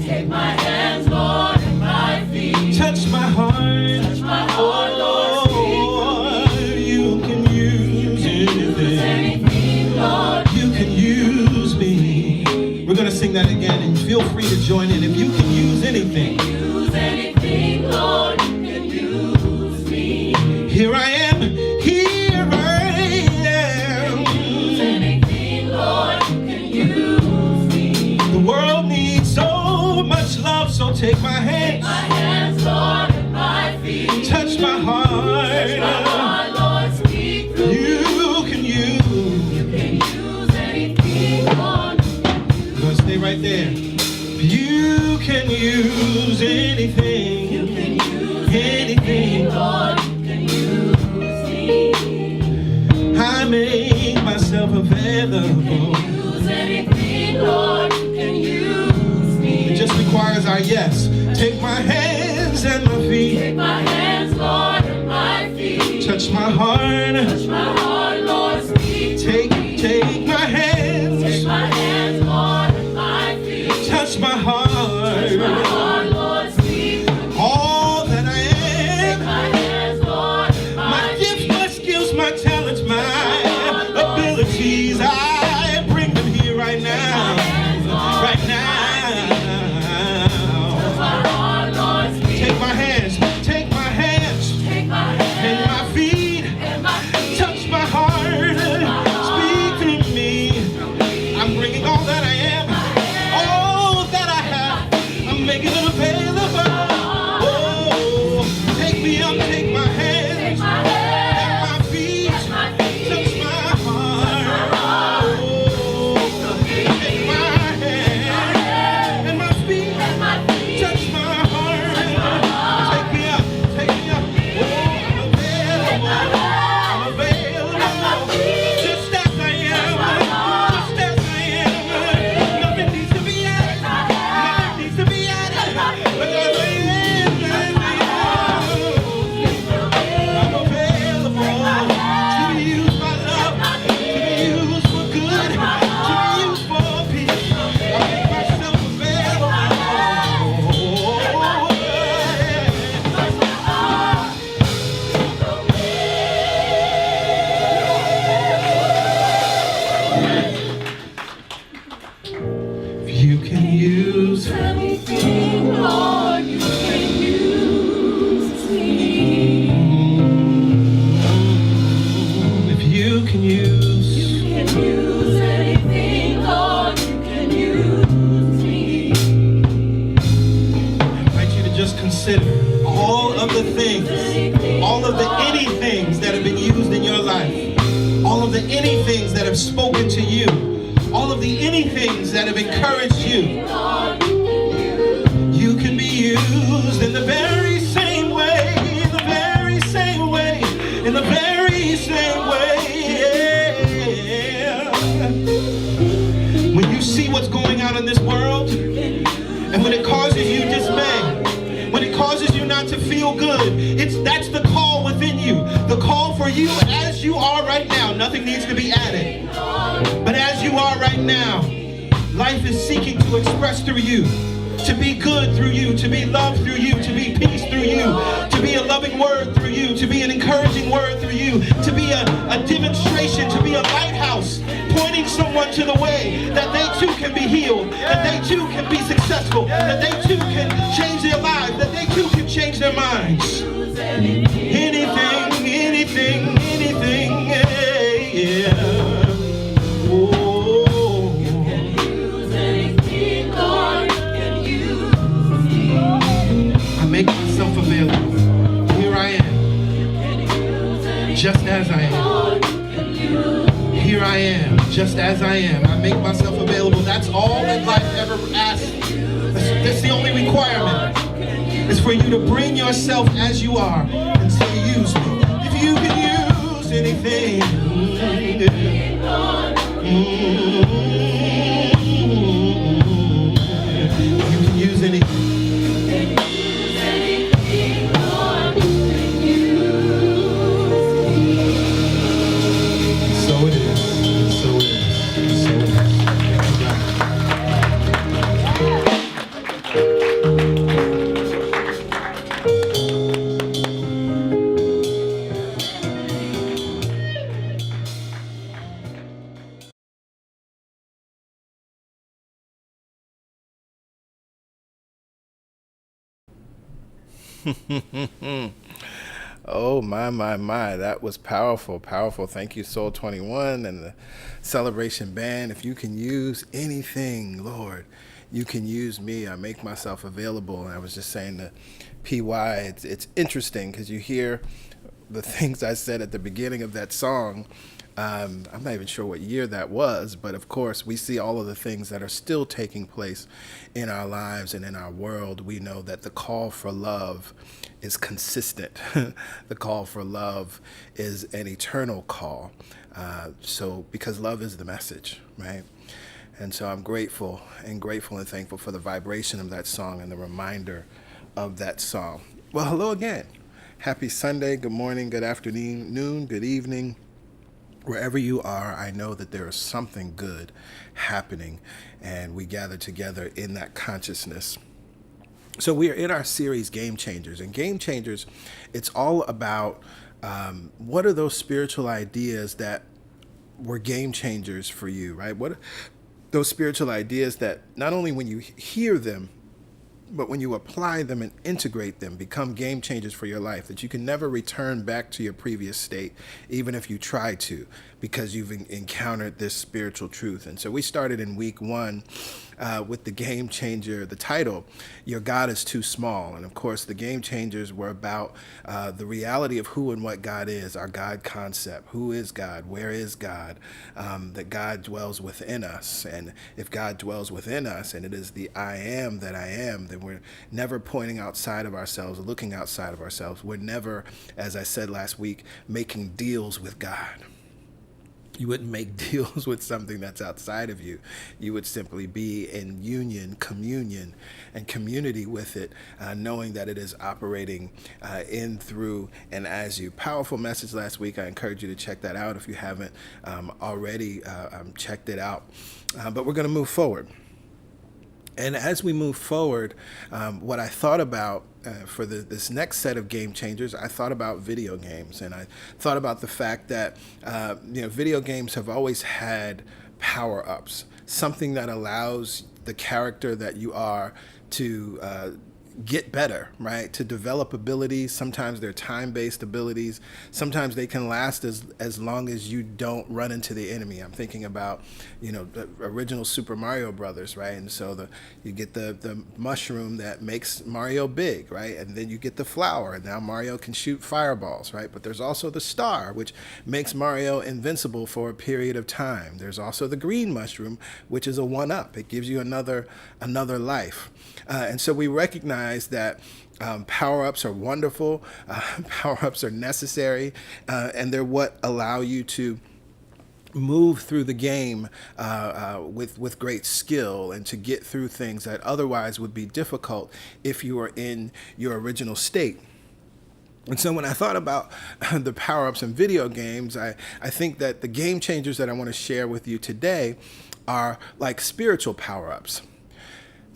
Take my hands, Lord, and my feet. Touch my heart. Touch my heart, Lord, speak You can use through me. anything. Anything, Lord. You can use me. We're going to sing that again, and feel free to join in. If you can use anything, Use anything, Lord. You can use me. here I am. Here I am. Use anything, Lord. You can use me. The world needs so much love, so take my hands. My hands, Lord, and my feet. Touch my heart. My heart, Lord, speak through me. You can use. You can use anything, Lord. I'm going to stay right there. You can use anything. You can use Anything. Lord. You can use me. I make myself available. Use anything, Lord. You can use me. It just requires our yes. Take my hands and my feet. Take my hands, Lord, and my feet. Touch my heart. Touch my heart, Lord, speak. Take my hands. Take my hands, Lord, and my feet. Touch my Touch heart. my heart, Lord, speak. All that I Take am. my hands, Lord, and My my gifts, feet. my skills, my talents, my abilities. I bring them here right now. Right now. My heart, Lord, speak. Take my hands. Take my hands. Take my And hands my feet. and my feet. Touch my heart. Speak through me. I'm bringing all that I am. All that I have. I'm making it available. Oh, take me up. Take my hands. Take my And hands my feet. and my feet. Touch my heart. Oh, take my hands and my feet. And my feet. Touch my heart. Take me up. Take me up. Oh, I'm available. I'm available. Just as I am. Just as I am. Nothing needs to be added. Nothing needs to be added. But as I am, I'm available to be used by love, to be used for good, to be used for peace. I make myself available. You can use. Anything, Lord, you can use me. If you can use. You can use anything, Lord, you can use me. I invite you to just consider all of the things, all of the anythings that have been used in your life, all of the anythings that have spoken to you, all of the anythings that have encouraged you. Lord, you can use. You can be used in the very same way, in the very same way, in the very same way. Yeah. When you see what's going on in this world, and when it causes you dismay, when it causes you not to feel good, that's the call within you. The call for you as you are right now. Nothing needs to be added. But as you are right now, life is seeking to express through you, to be good through you, to be love through you, to be peace through you, to be a loving word through you, to be an encouraging word through you, to be a demonstration, to be a lighthouse, pointing someone to the way that they too can be healed, that they too can be successful, that they too can change their lives, that they too can change their minds. Anything, yeah. Oh. just as I am. I make myself available. That's all that life ever asks. That's the only requirement. It's for you to bring yourself as you are and say, use me. If you can use anything, you can use anything. So it is. So it is. So it is. Thank you, God. Oh, my. That was powerful, powerful. Thank you, Soul 21 and the Celebration Band. If you can use anything, Lord, you can use me. I make myself available. And I was just saying to PY, it's interesting because you hear the things I said at the beginning of that song. I'm not even sure what year that was, but of course we see all of the things that are still taking place in our lives and in our world. We know that the call for love is consistent. The call for love is an eternal call. So because love is the message, right? And so I'm grateful and thankful for the vibration of that song and the reminder of that song. Well, hello again. Happy Sunday. Good morning, good afternoon, good evening. Wherever you are, I know that there is something good happening, and we gather together in that consciousness. So we are in our series, Game Changers. And Game Changers, it's all about what are those spiritual ideas that were game changers for you, right? What are those spiritual ideas that not only when you hear them, but when you apply them and integrate them, become game changers for your life, that you can never return back to your previous state, even if you try to, because you've encountered this spiritual truth. And so we started in week 1 with the game changer, the title, Your God is Too Small. And of course, the game changers were about the reality of who and what God is, our God concept. Who is God? Where is God? That God dwells within us. And if God dwells within us, and it is the I am that I am, then we're never pointing outside of ourselves, looking outside of ourselves. We're never, as I said last week, making deals with God. You wouldn't make deals with something that's outside of you. You would simply be in union, communion, and community with it, knowing that it is operating in, through, and as you. Powerful message last week. I encourage you to check that out if you haven't already checked it out. But we're going to move forward. And as we move forward, what I thought about for this next set of game changers, I thought about video games. And I thought about the fact that video games have always had power-ups, something that allows the character that you are to get better, right? To develop abilities. Sometimes they're time-based abilities. Sometimes they can last as long as you don't run into the enemy. I'm thinking about, the original Super Mario Brothers, right? And so you get the mushroom that makes Mario big, right? And then you get the flower, and now Mario can shoot fireballs, right? But there's also the star, which makes Mario invincible for a period of time. There's also the green mushroom, which is a one-up. It gives you another life. And so we recognize that power-ups are wonderful, power-ups are necessary, and they're what allow you to move through the game with great skill and to get through things that otherwise would be difficult if you were in your original state. And so when I thought about the power-ups in video games, I think that the game changers that I want to share with you today are like spiritual power-ups.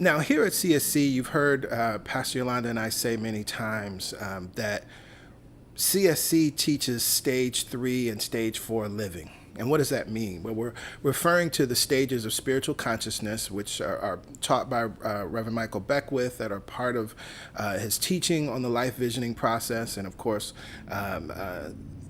Now, here at CSC, you've heard Pastor Yolanda and I say many times that CSC teaches stage 3 and stage 4 living. And what does that mean? Well, we're referring to the stages of spiritual consciousness, which are taught by Reverend Michael Beckwith, that are part of his teaching on the life visioning process. And of course,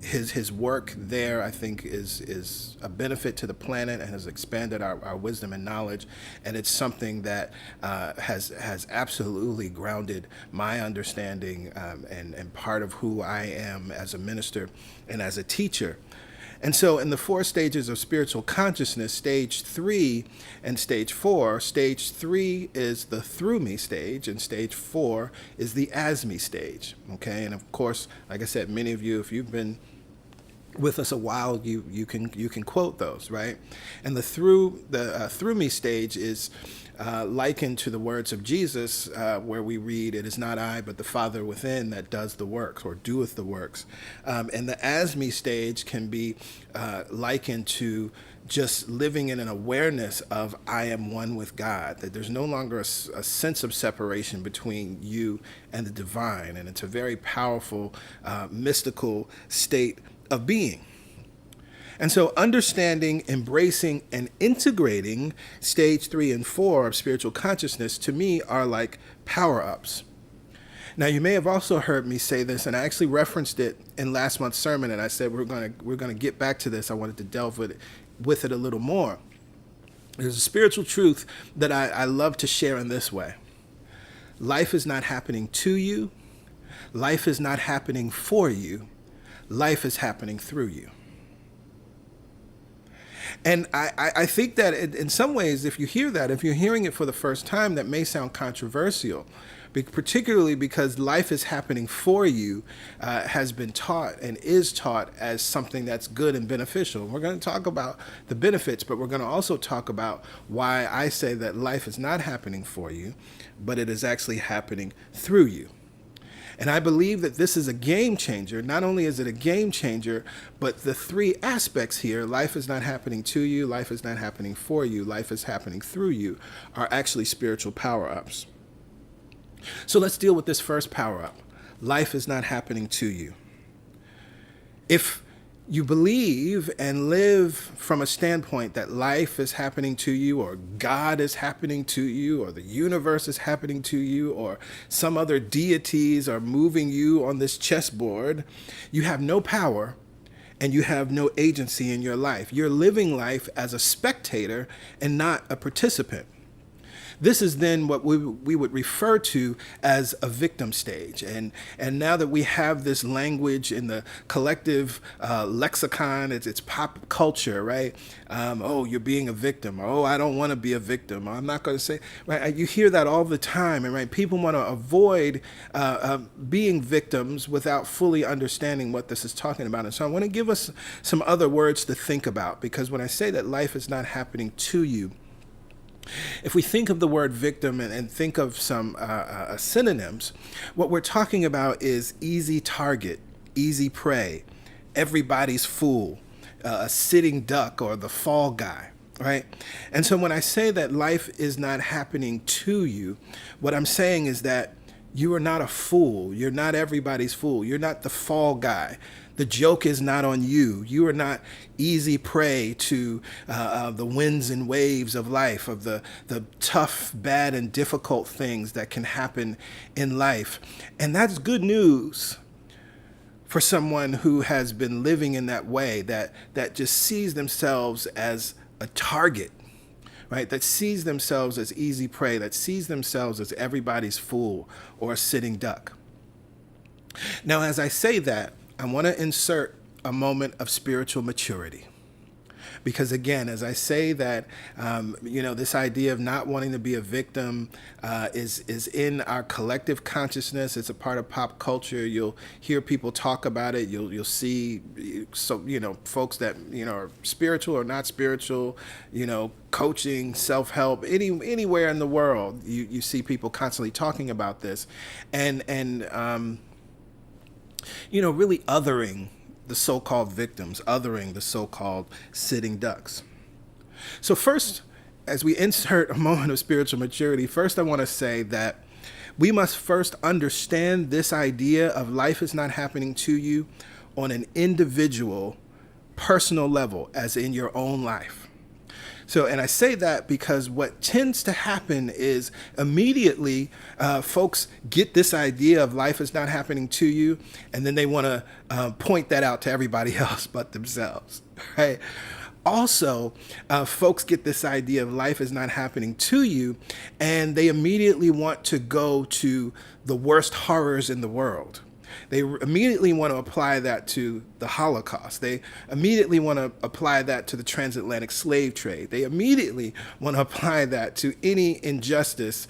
his work there, I think, is a benefit to the planet and has expanded our wisdom and knowledge. And it's something that has absolutely grounded my understanding and part of who I am as a minister and as a teacher. And so in the 4 stages of spiritual consciousness, stage 3 and stage 4, stage 3 is the through me stage and stage 4 is the as me stage. Okay. And of course, like I said, many of you, if you've been with us a while, you can quote those, right? And the through me stage is likened to the words of Jesus, where we read, "It is not I, but the Father within that does the works or doeth the works." And the as me stage can be likened to just living in an awareness of I am one with God, that there's no longer a sense of separation between you and the divine. And it's a very powerful, mystical state of being. And so understanding, embracing, and integrating stage 3 and 4 of spiritual consciousness, to me, are like power-ups. Now, you may have also heard me say this, and I actually referenced it in last month's sermon, and I said we're gonna get back to this. I wanted to delve with it a little more. There's a spiritual truth that I love to share in this way. Life is not happening to you. Life is not happening for you. Life is happening through you. And I think that in some ways, if you hear that, if you're hearing it for the first time, that may sound controversial, particularly because life is happening for you has been taught and is taught as something that's good and beneficial. We're going to talk about the benefits, but we're going to also talk about why I say that life is not happening for you, but it is actually happening through you. And I believe that this is a game changer. Not only is it a game changer, but the 3 aspects here, life is not happening to you, life is not happening for you, life is happening through you, are actually spiritual power-ups. So let's deal with this first power-up. Life is not happening to you. If you believe and live from a standpoint that life is happening to you, or God is happening to you, or the universe is happening to you, or some other deities are moving you on this chessboard, you have no power and you have no agency in your life. You're living life as a spectator and not a participant. This is then what we would refer to as a victim stage. And now that we have this language in the collective lexicon, it's pop culture, right? Oh, you're being a victim. Or, oh, I don't want to be a victim. Or, I'm not going to say, right? You hear that all the time. And right, people want to avoid being victims without fully understanding what this is talking about. And so I want to give us some other words to think about, because when I say that life is not happening to you, if we think of the word victim and think of some synonyms, what we're talking about is easy target, easy prey, everybody's fool, a sitting duck, or the fall guy, right? And so when I say that life is not happening to you, what I'm saying is that you are not a fool. You're not everybody's fool. You're not the fall guy. The joke is not on you. You are not easy prey to the winds and waves of life, of the tough, bad, and difficult things that can happen in life. And that's good news for someone who has been living in that way, that just sees themselves as a target, right? That sees themselves as easy prey, that sees themselves as everybody's fool or a sitting duck. Now, as I say that, I want to insert a moment of spiritual maturity. Because again, as I say that, this idea of not wanting to be a victim is in our collective consciousness. It's a part of pop culture. You'll hear people talk about it. You'll see, folks that, are spiritual or not spiritual, coaching, self-help, anywhere in the world, you see people constantly talking about this. And really othering the so-called victims, othering the so-called sitting ducks. So first, as we insert a moment of spiritual maturity, first I want to say that we must first understand this idea of life is not happening to you on an individual, personal level, as in your own life. So, and I say that because what tends to happen is immediately folks get this idea of life is not happening to you, and then they want to point that out to everybody else but themselves, right? Also, folks get this idea of life is not happening to you, and they immediately want to go to the worst horrors in the world. They immediately want to apply that to the Holocaust. They immediately want to apply that to the transatlantic slave trade. They immediately want to apply that to any injustice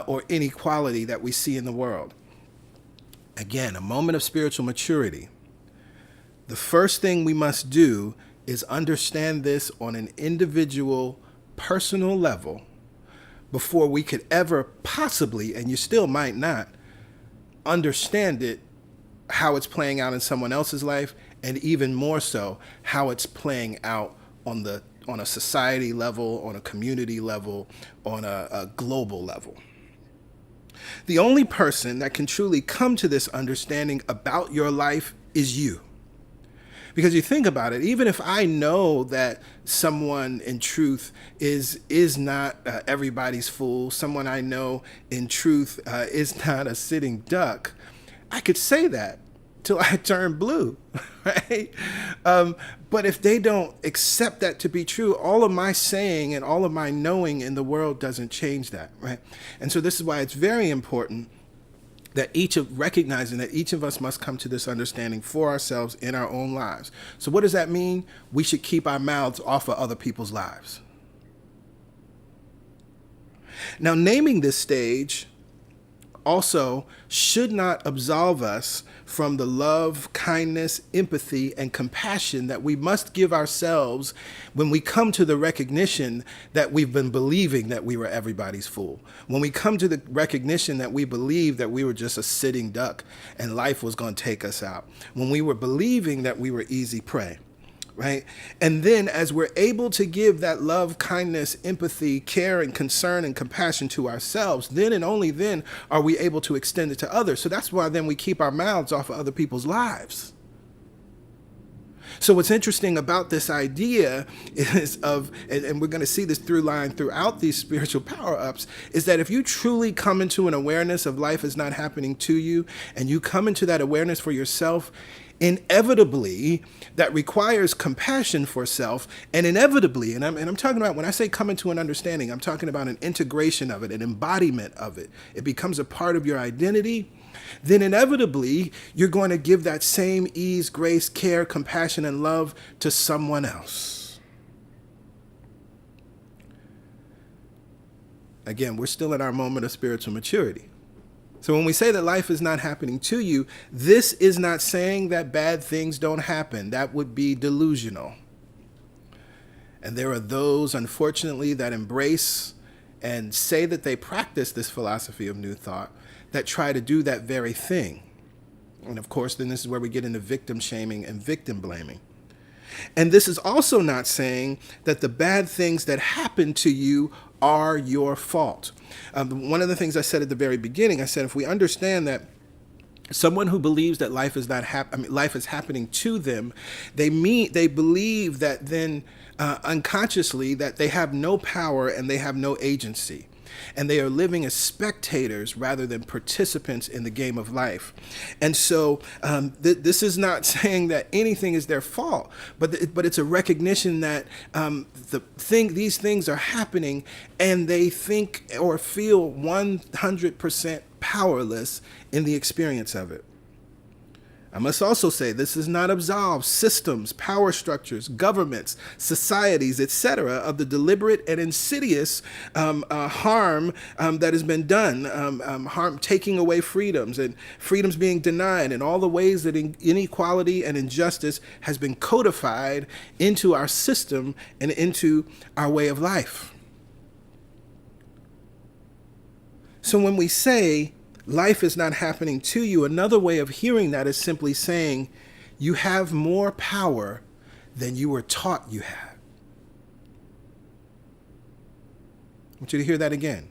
or inequality that we see in the world. Again, a moment of spiritual maturity. The first thing we must do is understand this on an individual, personal level before we could ever possibly, and you still might not, understand it, how it's playing out in someone else's life, and even more so, how it's playing out on a society level, on a community level, on a global level. The only person that can truly come to this understanding about your life is you. Because you think about it, even if I know that someone in truth is not everybody's fool, someone I know in truth is not a sitting duck, I could say that till I turn blue, right? But if they don't accept that to be true, all of my saying and all of my knowing in the world doesn't change that, right? And so this is why it's very important that recognizing that each of us must come to this understanding for ourselves in our own lives. So what does that mean? We should keep our mouths off of other people's lives. Now, naming this stage also should not absolve us from the love, kindness, empathy, and compassion that we must give ourselves when we come to the recognition that we've been believing that we were everybody's fool. When we come to the recognition that we believed that we were just a sitting duck and life was going to take us out. When we were believing that we were easy prey. Right? And then as we're able to give that love, kindness, empathy, care, and concern and compassion to ourselves, then and only then are we able to extend it to others. So that's why then we keep our mouths off of other people's lives. So what's interesting about this idea is and we're going to see this through line throughout these spiritual power-ups, is that if you truly come into an awareness of life is not happening to you, and you come into that awareness for yourself, inevitably that requires compassion for self, and inevitably, and I'm talking about, when I say come into an understanding, I'm talking about an integration of it, an embodiment of it. It becomes a part of your identity. Then inevitably you're going to give that same ease, grace, care, compassion, and love to someone else. Again, we're still in our moment of spiritual maturity. So when we say that life is not happening to you, this is not saying that bad things don't happen. That would be delusional. And there are those, unfortunately, that embrace and say that they practice this philosophy of New Thought that try to do that very thing. And of course, then this is where we get into victim shaming and victim blaming. And this is also not saying that the bad things that happen to you are your fault. One of the things I said at the very beginning, I said if we understand that someone who believes that life is life is happening to them, they believe that then unconsciously that they have no power and they have no agency. And they are living as spectators rather than participants in the game of life. And so this is not saying that anything is their fault, but it's a recognition that these things are happening and they think or feel 100% powerless in the experience of it. I must also say this does not absolve systems, power structures, governments, societies, etc., of the deliberate and insidious harm that has been done, harm taking away freedoms and freedoms being denied, and all the ways that inequality and injustice has been codified into our system and into our way of life. So when we say life is not happening to you, another way of hearing that is simply saying you have more power than you were taught you had. I want you to hear that again.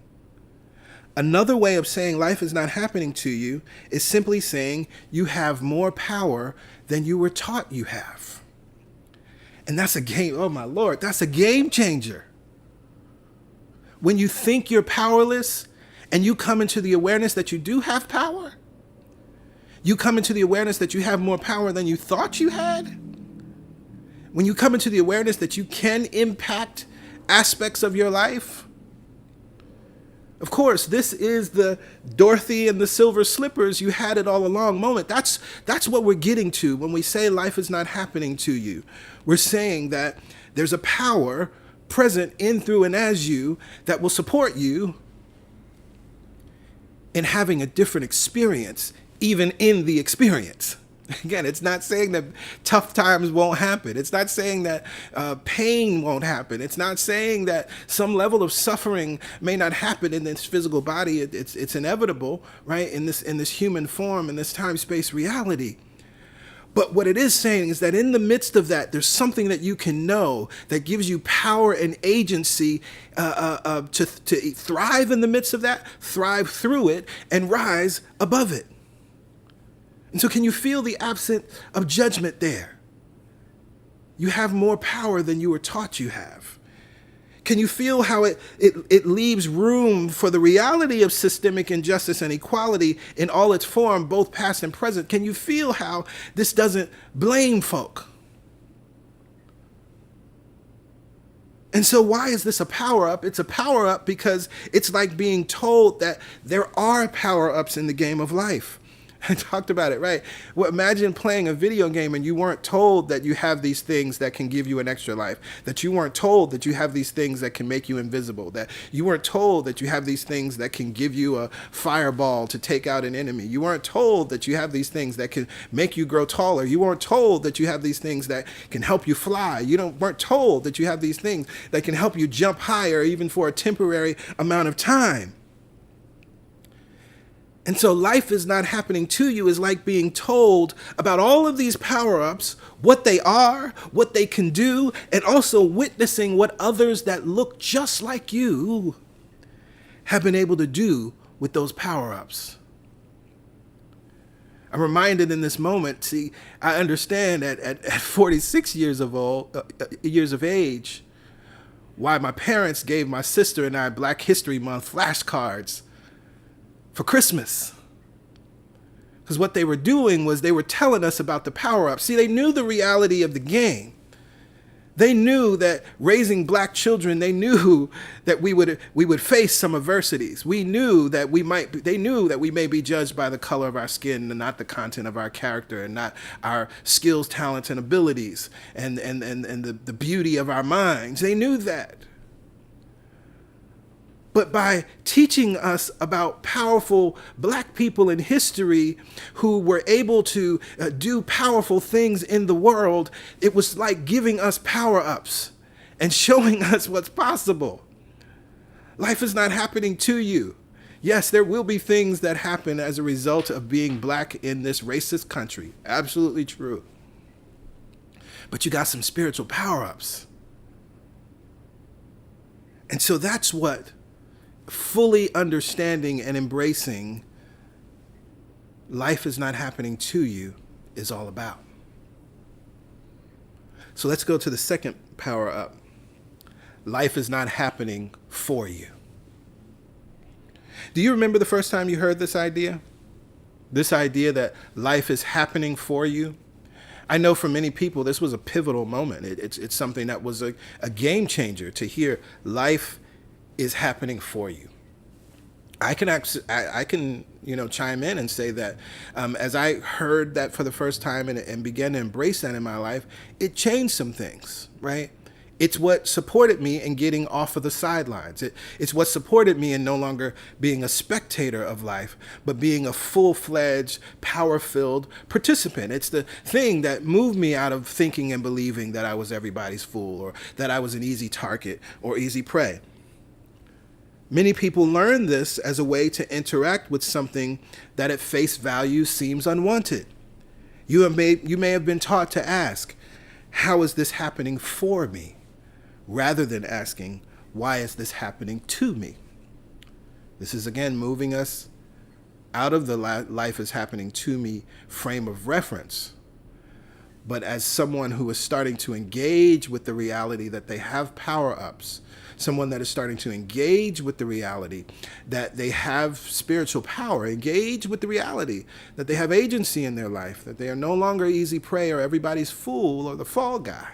Another way of saying life is not happening to you is simply saying you have more power than you were taught you have. And that's a game, oh my Lord, that's a game changer. When you think you're powerless, and you come into the awareness that you do have power, you come into the awareness that you have more power than you thought you had, when you come into the awareness that you can impact aspects of your life, Of course, this is the Dorothy and the silver slippers, you had it all along moment. That's what we're getting to when we say life is not happening to you. We're saying that there's a power present in, through, and as you that will support you in having a different experience, even in the experience. Again, it's not saying that tough times won't happen. It's not saying that pain won't happen. It's not saying that some level of suffering may not happen in this physical body. It's inevitable, right? In this human form, in this time-space reality. But what it is saying is that in the midst of that, there's something that you can know that gives you power and agency to thrive in the midst of that, thrive through it, and rise above it. And so can you feel the absence of judgment there? You have more power than you were taught you have. Can you feel how it leaves room for the reality of systemic injustice and equality in all its form, both past and present? Can you feel how this doesn't blame folk? And so why is this a power-up? It's a power-up because it's like being told that there are power-ups in the game of life. I talked about it, right? Well, imagine playing a video game and you weren't told that you have these things that can give you an extra life, that you weren't told that you have these things that can make you invisible, that you weren't told that you have these things that can give you a fireball to take out an enemy. You weren't told that you have these things that can make you grow taller. You weren't told that you have these things that can help you fly. Weren't told that you have these things that can help you jump higher even for a temporary amount of time. And so life is not happening to you is like being told about all of these power-ups, what they are, what they can do, and also witnessing what others that look just like you have been able to do with those power-ups. I'm reminded in this moment, see, I understand at 46 years of age, why my parents gave my sister and I Black History Month flashcards for Christmas. Because what they were doing was they were telling us about the power-up. See, they knew the reality of the game. They knew that raising Black children, they knew that we would face some adversities. They knew that we may be judged by the color of our skin and not the content of our character and not our skills, talents, and abilities and the beauty of our minds. They knew that. But by teaching us about powerful Black people in history who were able to do powerful things in the world, it was like giving us power-ups and showing us what's possible. Life is not happening to you. Yes, there will be things that happen as a result of being Black in this racist country. Absolutely true. But you got some spiritual power-ups. And so that's what fully understanding and embracing life is not happening to you is all about. So let's go to the second power up. Life is not happening for you. Do you remember the first time you heard this idea? This idea that life is happening for you? I know for many people, this was a pivotal moment. It's something that was a game changer to hear life is happening for you. I can chime in and say that as I heard that for the first time and began to embrace that in my life, it changed some things, right? It's what supported me in getting off of the sidelines. It's what supported me in no longer being a spectator of life, but being a full-fledged, power-filled participant. It's the thing that moved me out of thinking and believing that I was everybody's fool or that I was an easy target or easy prey. Many people learn this as a way to interact with something that at face value seems unwanted. You may have been taught to ask, how is this happening for me? Rather than asking, why is this happening to me? This is again moving us out of the life is happening to me frame of reference. But as someone who is starting to engage with the reality that they have power-ups, someone that is starting to engage with the reality that they have spiritual power, engage with the reality that they have agency in their life, that they are no longer easy prey or everybody's fool or the fall guy.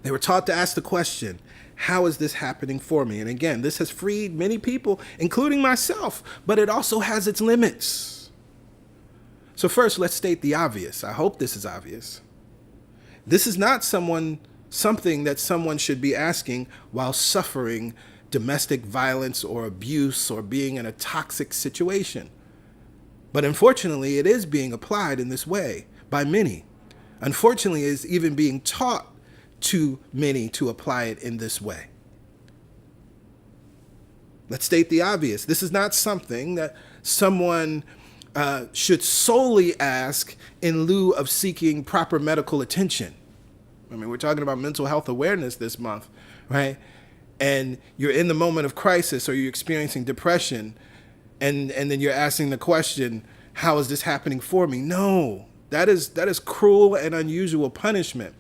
They were taught to ask the question, how is this happening for me? And again, this has freed many people, including myself, but it also has its limits. So first, let's state the obvious. I hope this is obvious. This is not something that someone should be asking while suffering domestic violence or abuse or being in a toxic situation. But unfortunately, it is being applied in this way by many. Unfortunately, it is even being taught to many to apply it in this way. Let's state the obvious. This is not something that someone should solely ask in lieu of seeking proper medical attention. I mean, we're talking about mental health awareness this month, right? And you're in the moment of crisis or you're experiencing depression, and then you're asking the question, how is this happening for me? No, that is cruel and unusual punishment.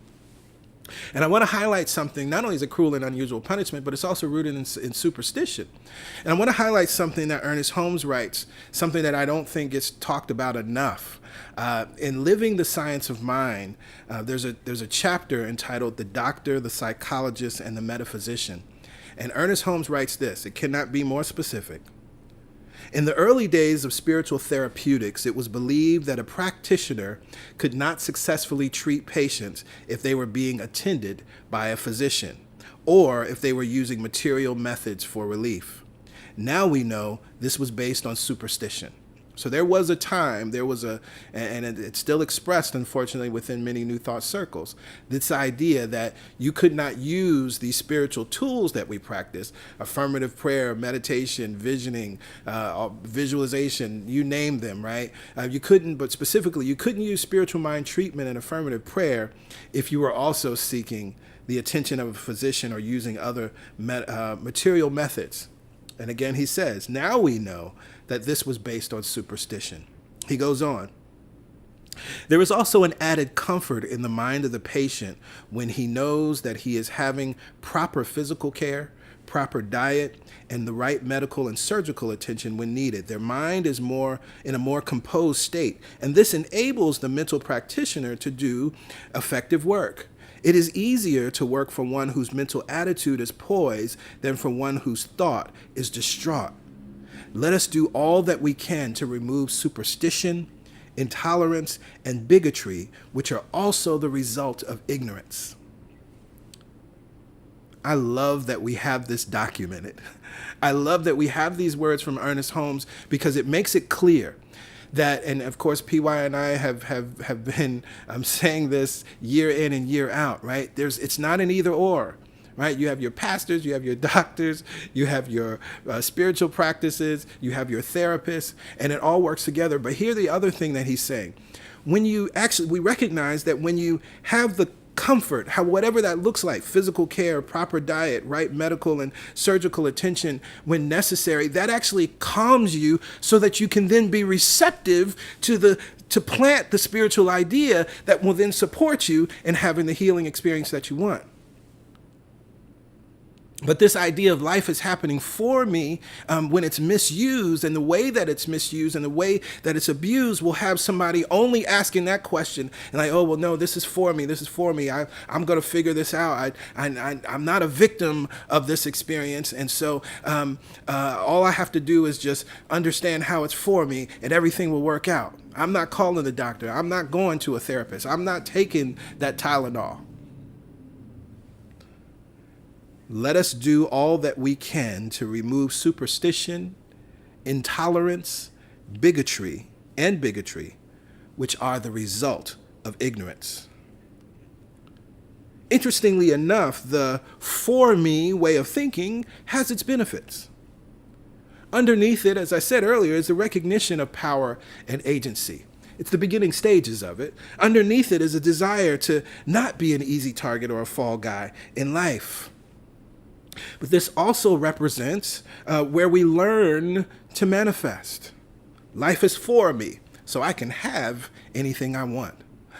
And I want to highlight something. Not only is it cruel and unusual punishment, but it's also rooted in superstition. And I want to highlight something that Ernest Holmes writes, something that I don't think gets talked about enough. In Living the Science of Mind, there's a chapter entitled The Doctor, the Psychologist, and the Metaphysician. And Ernest Holmes writes this. It cannot be more specific. In the early days of spiritual therapeutics, it was believed that a practitioner could not successfully treat patients if they were being attended by a physician, or if they were using material methods for relief. Now we know this was based on superstition. So there was a time, and it's still expressed, unfortunately, within many New Thought circles, this idea that you could not use these spiritual tools that we practice, affirmative prayer, meditation, visioning, visualization, you name them, right? But specifically, you couldn't use spiritual mind treatment and affirmative prayer if you were also seeking the attention of a physician or using other material methods. And again, he says, now we know that this was based on superstition. He goes on. There is also an added comfort in the mind of the patient when he knows that he is having proper physical care, proper diet, and the right medical and surgical attention when needed. Their mind is in a more composed state, and this enables the mental practitioner to do effective work. It is easier to work for one whose mental attitude is poised than for one whose thought is distraught. Let us do all that we can to remove superstition, intolerance, and bigotry, which are also the result of ignorance. I love that we have this documented. I love that we have these words from Ernest Holmes because it makes it clear that, and of course, PY and I have been saying this year in and year out, right? It's not an either or. Right? You have your pastors, you have your doctors, you have your spiritual practices, you have your therapists, and it all works together. But here's the other thing that he's saying. We recognize that when you have the comfort, whatever that looks like, physical care, proper diet, right medical and surgical attention when necessary, that actually calms you so that you can then be receptive to plant the spiritual idea that will then support you in having the healing experience that you want. But this idea of life is happening for me when it's misused, and the way that it's misused and the way that it's abused will have somebody only asking that question and like, oh, well, no, this is for me. This is for me. I'm going to figure this out. I'm not a victim of this experience. And so all I have to do is just understand how it's for me and everything will work out. I'm not calling the doctor. I'm not going to a therapist. I'm not taking that Tylenol. Let us do all that we can to remove superstition, intolerance, bigotry, which are the result of ignorance. Interestingly enough, the for me way of thinking has its benefits. Underneath it, as I said earlier, is the recognition of power and agency. It's the beginning stages of it. Underneath it is a desire to not be an easy target or a fall guy in life. But this also represents where we learn to manifest. Life is for me, so I can have anything I want.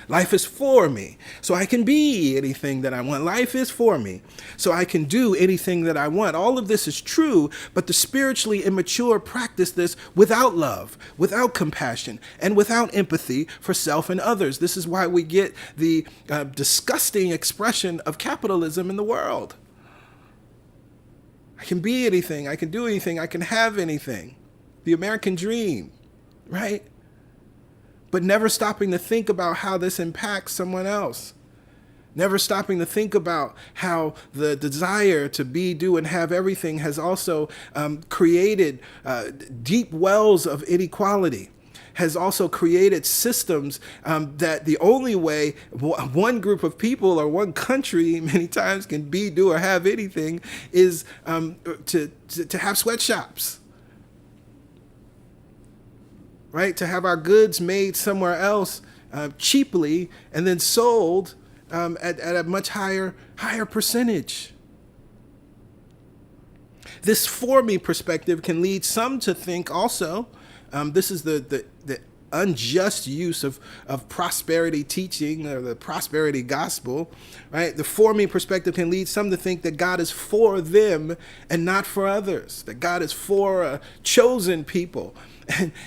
Life is for me, so I can be anything that I want. Life is for me, so I can do anything that I want. All of this is true, but the spiritually immature practice this without love, without compassion, and without empathy for self and others. This is why we get the disgusting expression of capitalism in the world. I can be anything, I can do anything, I can have anything. The American dream, right? But never stopping to think about how this impacts someone else. Never stopping to think about how the desire to be, do, and have everything has also created deep wells of inequality, has also created systems that the only way one group of people or one country many times can be, do, or have anything is to have sweatshops. Right? To have our goods made somewhere else cheaply and then sold at a much higher percentage. This for me perspective can lead some to think also, this is the unjust use of prosperity teaching or the prosperity gospel, right? The for me perspective can lead some to think that God is for them and not for others, that God is for chosen people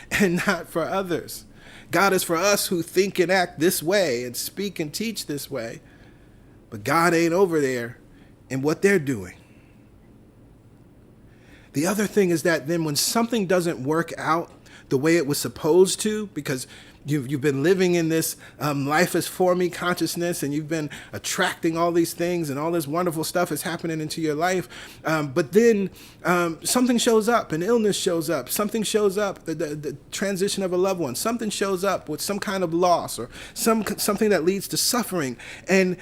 and not for others. God is for us who think and act this way and speak and teach this way, but God ain't over there in what they're doing. The other thing is that then when something doesn't work out the way it was supposed to, because you've been living in this life is for me consciousness, and you've been attracting all these things, and all this wonderful stuff is happening into your life. But then something shows up, an illness shows up, something shows up, the transition of a loved one, something shows up with some kind of loss or something that leads to suffering, and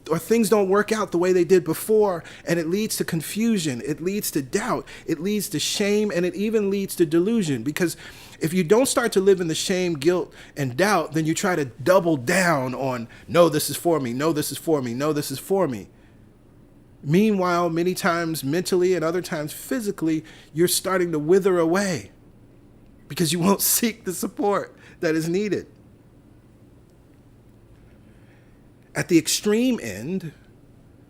or things don't work out the way they did before, and it leads to confusion, it leads to doubt, it leads to shame, and it even leads to delusion. Because if you don't start to live in the shame, guilt, and doubt, then you try to double down on, no, this is for me, no, this is for me, no, this is for me. Meanwhile, many times mentally and other times physically, you're starting to wither away because you won't seek the support that is needed. At the extreme end,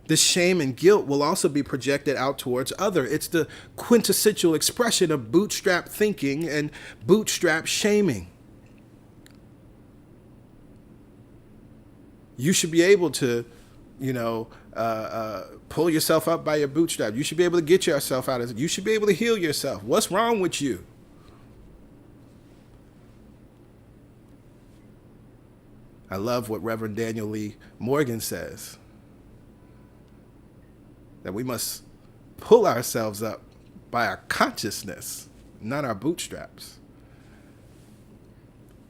this shame and guilt will also be projected out towards others. It's the quintessential expression of bootstrap thinking and bootstrap shaming. You should be able to, pull yourself up by your bootstrap. You should be able to get yourself out of it. You should be able to heal yourself. What's wrong with you? I love what Reverend Daniel Lee Morgan says, that we must pull ourselves up by our consciousness, not our bootstraps.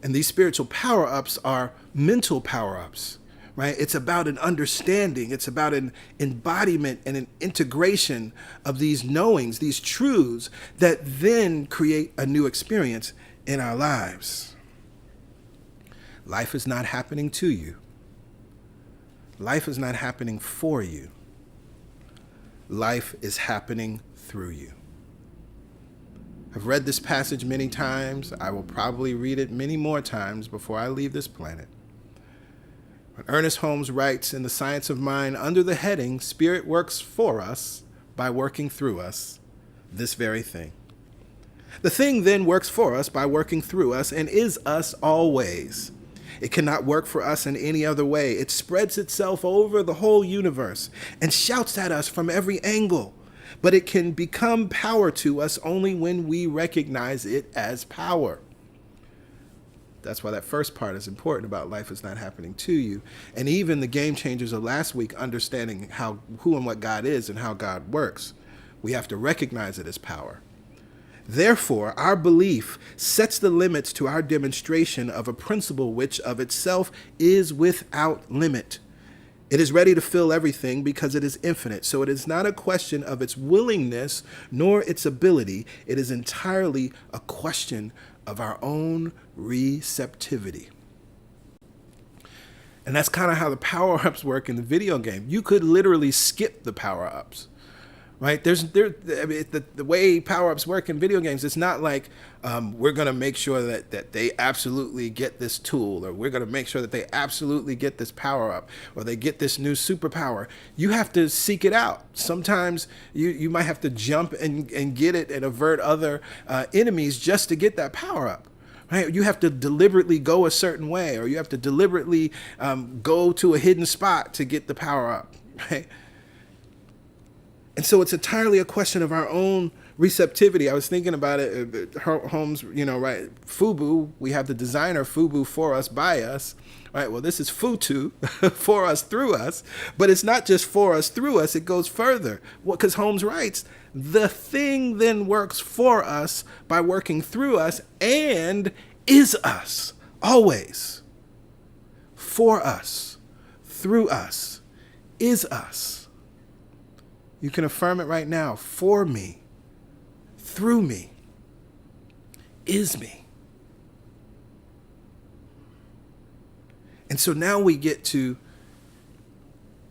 And these spiritual power-ups are mental power-ups, right? It's about an understanding. It's about an embodiment and an integration of these knowings, these truths that then create a new experience in our lives. Life is not happening to you. Life is not happening for you. Life is happening through you. I've read this passage many times. I will probably read it many more times before I leave this planet. When Ernest Holmes writes in The Science of Mind under the heading, Spirit works for us by working through us, this very thing. The thing then works for us by working through us and is us always. It cannot work for us in any other way. It spreads itself over the whole universe and shouts at us from every angle. But it can become power to us only when we recognize it as power. That's why that first part is important about life is not happening to you. And even the game changers of last week, understanding who and what God is and how God works. We have to recognize it as power. Therefore, our belief sets the limits to our demonstration of a principle which of itself is without limit. It is ready to fill everything because it is infinite. So it is not a question of its willingness nor its ability. It is entirely a question of our own receptivity. And that's kind of how the power-ups work in the video game. You could literally skip the power-ups. right? I mean, the way power-ups work in video games, it's not like we're going to make sure that they absolutely get this tool, or we're going to make sure that they absolutely get this power-up, or they get this new superpower. You have to seek it out. Sometimes you might have to jump and get it and avert other enemies just to get that power-up. Right? You have to deliberately go a certain way, or you have to deliberately go to a hidden spot to get the power up. Right? And so it's entirely a question of our own receptivity. I was thinking about it. Holmes, right? FUBU. We have the designer FUBU for us, by us. Right? Well, this is FUTU, for us, through us. But it's not just for us, through us. It goes further. Because Holmes writes, the thing then works for us by working through us and is us, always. For us, through us, is us. You can affirm it right now. For me, through me, is me. And so now we get to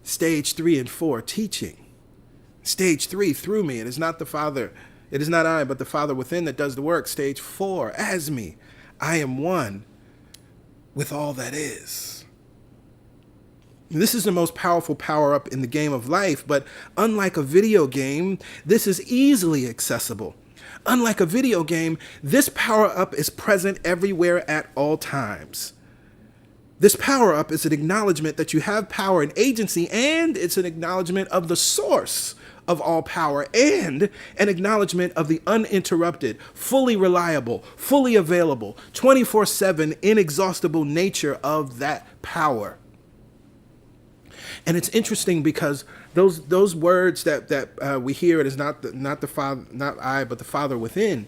stage 3 and 4, teaching. Stage 3, through me. It is not the Father, it is not I, but the Father within that does the work. Stage 4, as me. I am one with all that is. This is the most powerful power-up in the game of life, but unlike a video game, this is easily accessible. Unlike a video game, this power-up is present everywhere at all times. This power-up is an acknowledgement that you have power and agency, and it's an acknowledgement of the source of all power, and an acknowledgement of the uninterrupted, fully reliable, fully available, 24/7, inexhaustible nature of that power. And it's interesting because those words that we hear, it is not the Father, not I, but the Father within,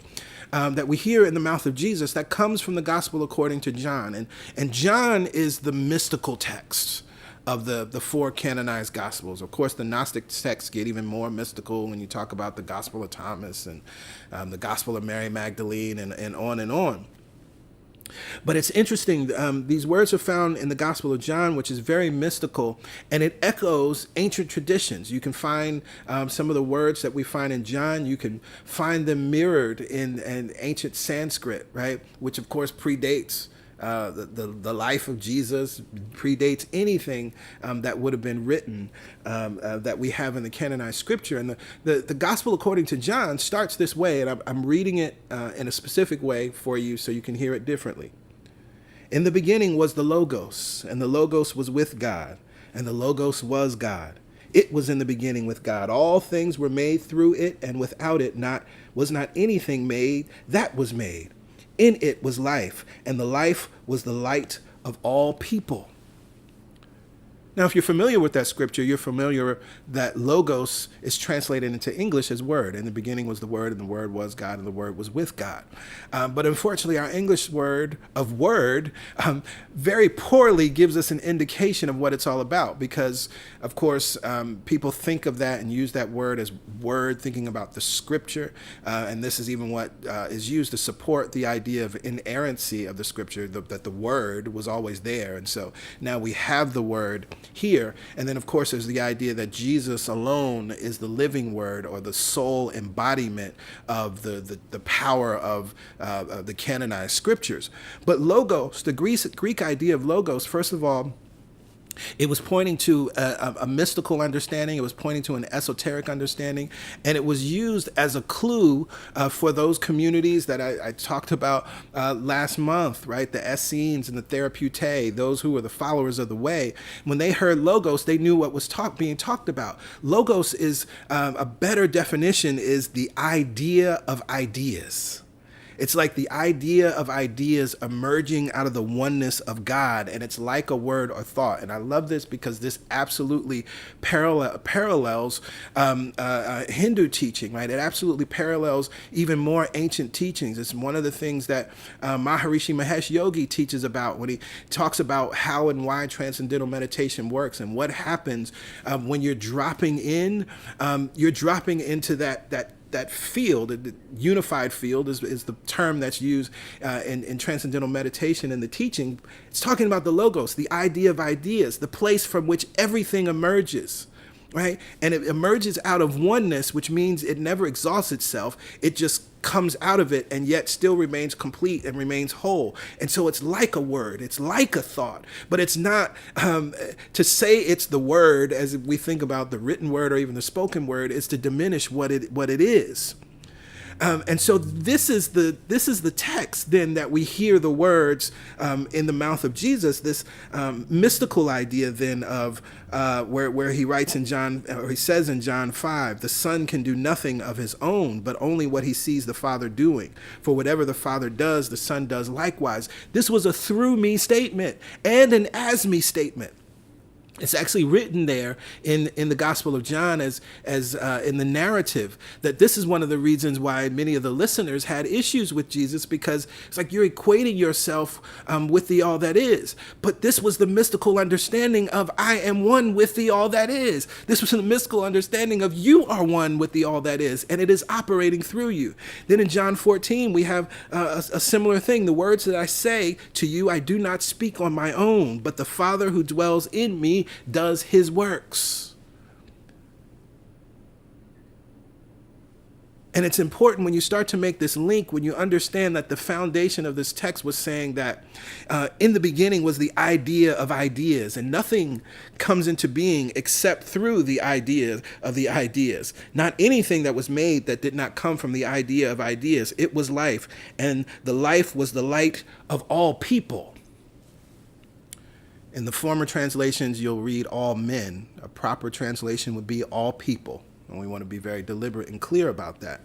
that we hear in the mouth of Jesus, that comes from the Gospel according to John. And John is the mystical text of the 4 canonized Gospels. Of course, the Gnostic texts get even more mystical when you talk about the Gospel of Thomas and the Gospel of Mary Magdalene and on and on. But it's interesting, these words are found in the Gospel of John, which is very mystical, and it echoes ancient traditions. You can find some of the words that we find in John, you can find them mirrored in ancient Sanskrit, right? Which of course predates the life of Jesus, predates anything that would have been written that we have in the canonized scripture. And the Gospel according to John starts this way, and I'm reading it in a specific way for you so you can hear it differently. In the beginning was the Logos, and the Logos was with God, and the Logos was God. It was in the beginning with God. All things were made through it, and without it was not anything made that was made. In it was life, and the life was the light of all people. Now, if you're familiar with that scripture, you're familiar that logos is translated into English as word. In the beginning was the Word, and the Word was God, and the Word was with God. But unfortunately, our English word of word very poorly gives us an indication of what it's all about, because, of course, people think of that and use that word as word, thinking about the scripture. And this is even what is used to support the idea of inerrancy of the scripture, that the word was always there. And so now we have the word here. And then, of course, there's the idea that Jesus alone is the living word, or the sole embodiment of the power of the canonized scriptures. But logos, the Greek idea of logos, first of all, it was pointing to a mystical understanding. It was pointing to an esoteric understanding. And it was used as a clue for those communities that I talked about last month, right? The Essenes and the Therapeutae, those who were the followers of the way. When they heard logos, they knew what was being talked about. Logos is a better definition, is the idea of ideas. It's like the idea of ideas emerging out of the oneness of God, and it's like a word or thought. And I love this because this absolutely parallels Hindu teaching, right? It absolutely parallels even more ancient teachings. It's one of the things that Maharishi Mahesh Yogi teaches about when he talks about how and why transcendental meditation works and what happens when you're dropping into that field. The unified field is the term that's used in transcendental meditation and the teaching. It's talking about the logos, the idea of ideas, the place from which everything emerges. right? And it emerges out of oneness, which means it never exhausts itself. It just comes out of it and yet still remains complete and remains whole. And so it's like a word, it's like a thought, but it's not to say it's the word as we think about the written word or even the spoken word is to diminish what it is. And so this is the text then that we hear the words in the mouth of Jesus, this mystical idea then of where he writes in John, or he says in John 5, the Son can do nothing of his own, but only what he sees the Father doing. For whatever the Father does, the Son does likewise. This was a through me statement and an as me statement. It's actually written there in the Gospel of John as in the narrative that this is one of the reasons why many of the listeners had issues with Jesus, because it's like you're equating yourself with the all that is. But this was the mystical understanding of I am one with the all that is. This was the mystical understanding of you are one with the all that is, and it is operating through you. Then in John 14, we have a similar thing. The words that I say to you, I do not speak on my own, but the Father who dwells in me does his works. And it's important when you start to make this link, when you understand that the foundation of this text was saying that in the beginning was the idea of ideas, and nothing comes into being except through the idea of the ideas. Not anything that was made that did not come from the idea of ideas. It was life, and the life was the light of all people. In the former translations, you'll read all men. A proper translation would be all people. And we want to be very deliberate and clear about that.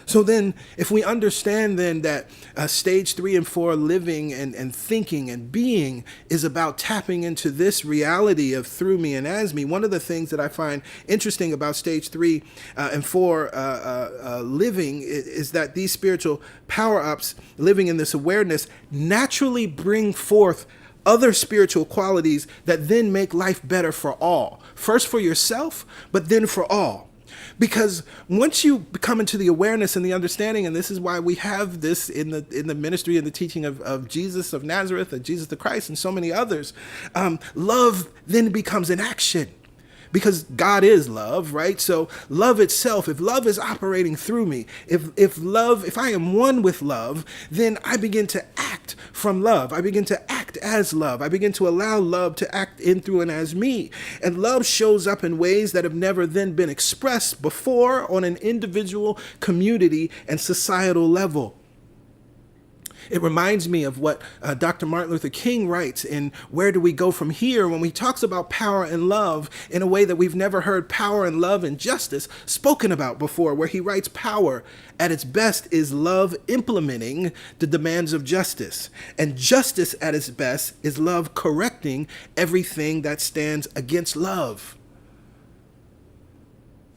So then, if we understand then that stage 3 and 4 living and thinking and being is about tapping into this reality of through me and as me, one of the things that I find interesting about stage 3 and 4 living is that these spiritual power-ups, living in this awareness, naturally bring forth other spiritual qualities that then make life better for all. First for yourself, but then for all. Because once you come into the awareness and the understanding, and this is why we have this in the ministry and the teaching of Jesus of Nazareth, and Jesus the Christ, and so many others, love then becomes an action. Because God is love, right? So love itself, if love is operating through me, if I am one with love, then I begin to act from love. I begin to act as love. I begin to allow love to act in, through, and as me. And love shows up in ways that have never then been expressed before on an individual, community, and societal level. It reminds me of what Dr. Martin Luther King writes in Where Do We Go From Here, when he talks about power and love in a way that we've never heard power and love and justice spoken about before, where he writes power at its best is love implementing the demands of justice. And justice at its best is love correcting everything that stands against love.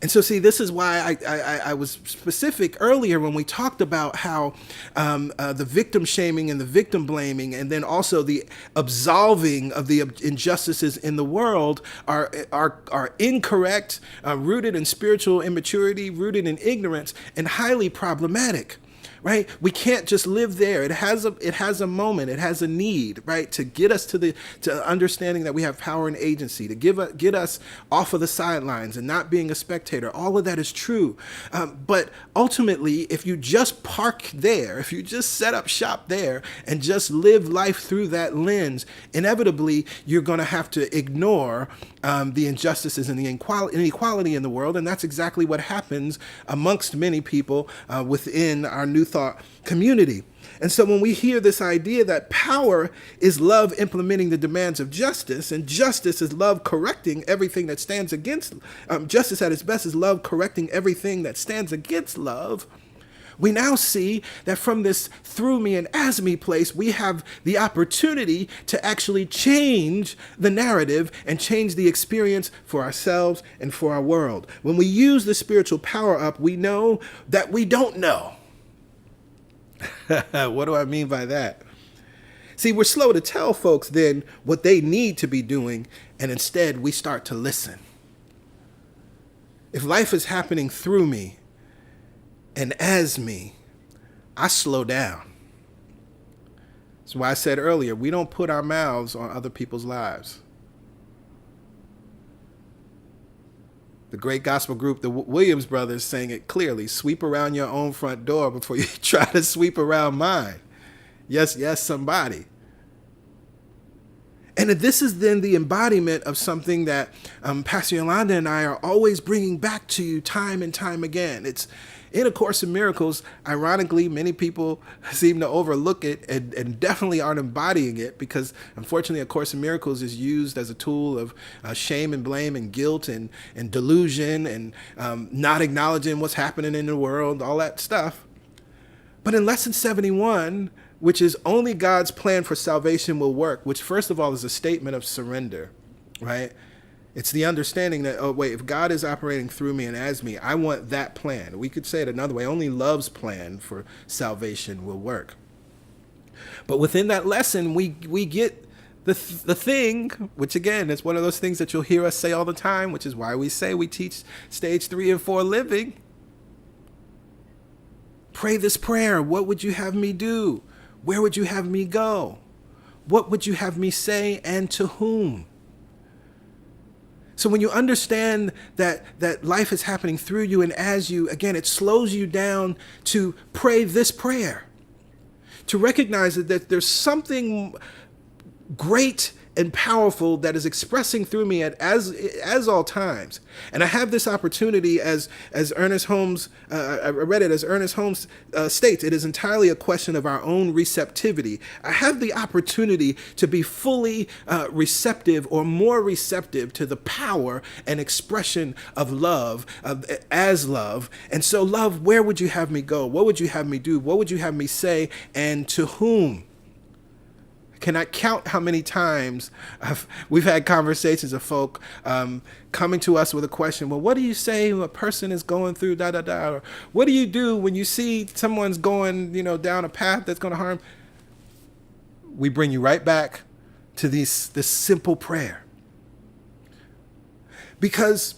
And so, see, this is why I was specific earlier when we talked about how the victim shaming and the victim blaming, and then also the absolving of the injustices in the world are incorrect, rooted in spiritual immaturity, rooted in ignorance, and highly problematic. Right? We can't just live there. It has a moment. It has a need, right? To get us to understanding that we have power and agency, to get us off of the sidelines and not being a spectator. All of that is true. But ultimately, if you just park there, if you just set up shop there and just live life through that lens, inevitably, you're going to have to ignore the injustices and the inequality in the world. And that's exactly what happens amongst many people within our New Thought community. And so when we hear this idea that power is love implementing the demands of justice, and justice is love correcting everything that stands against, justice at its best is love correcting everything that stands against love, we now see that from this through me and as me place, we have the opportunity to actually change the narrative and change the experience for ourselves and for our world. When we use the spiritual power up, we know that we don't know. What do I mean by that? See, we're slow to tell folks then what they need to be doing, and instead we start to listen. If life is happening through me and as me, I slow down. That's why I said earlier, we don't put our mouths on other people's lives. The great gospel group, the Williams brothers, sang it clearly. Sweep around your own front door before you try to sweep around mine. Yes, yes, somebody. And this is then the embodiment of something that Pastor Yolanda and I are always bringing back to you time and time again. It's in A Course in Miracles. Ironically, many people seem to overlook it and definitely aren't embodying it because, unfortunately, A Course in Miracles is used as a tool of shame and blame and guilt and delusion and not acknowledging what's happening in the world, all that stuff. But in Lesson 71, which is only God's plan for salvation will work, which first of all is a statement of surrender, right? It's the understanding that, oh, wait, if God is operating through me and as me, I want that plan. We could say it another way. Only love's plan for salvation will work. But within that lesson, we get the thing, which again, is one of those things that you'll hear us say all the time, which is why we say we teach stage 3 and 4 living. Pray this prayer. What would you have me do? Where would you have me go? What would you have me say and to whom? So when you understand that life is happening through you and as you, again, it slows you down to pray this prayer. To recognize that there's something great and powerful that is expressing through me at as all times. And I have this opportunity as Ernest Holmes, I read it as Ernest Holmes states, it is entirely a question of our own receptivity. I have the opportunity to be fully receptive or more receptive to the power and expression of love as love. And so love, where would you have me go? What would you have me do? What would you have me say? And to whom? Cannot count how many times we've had conversations of folk coming to us with a question. Well, what do you say when a person is going through da-da-da? Or what do you do when you see someone's going, down a path that's going to harm? We bring you right back to this simple prayer. Because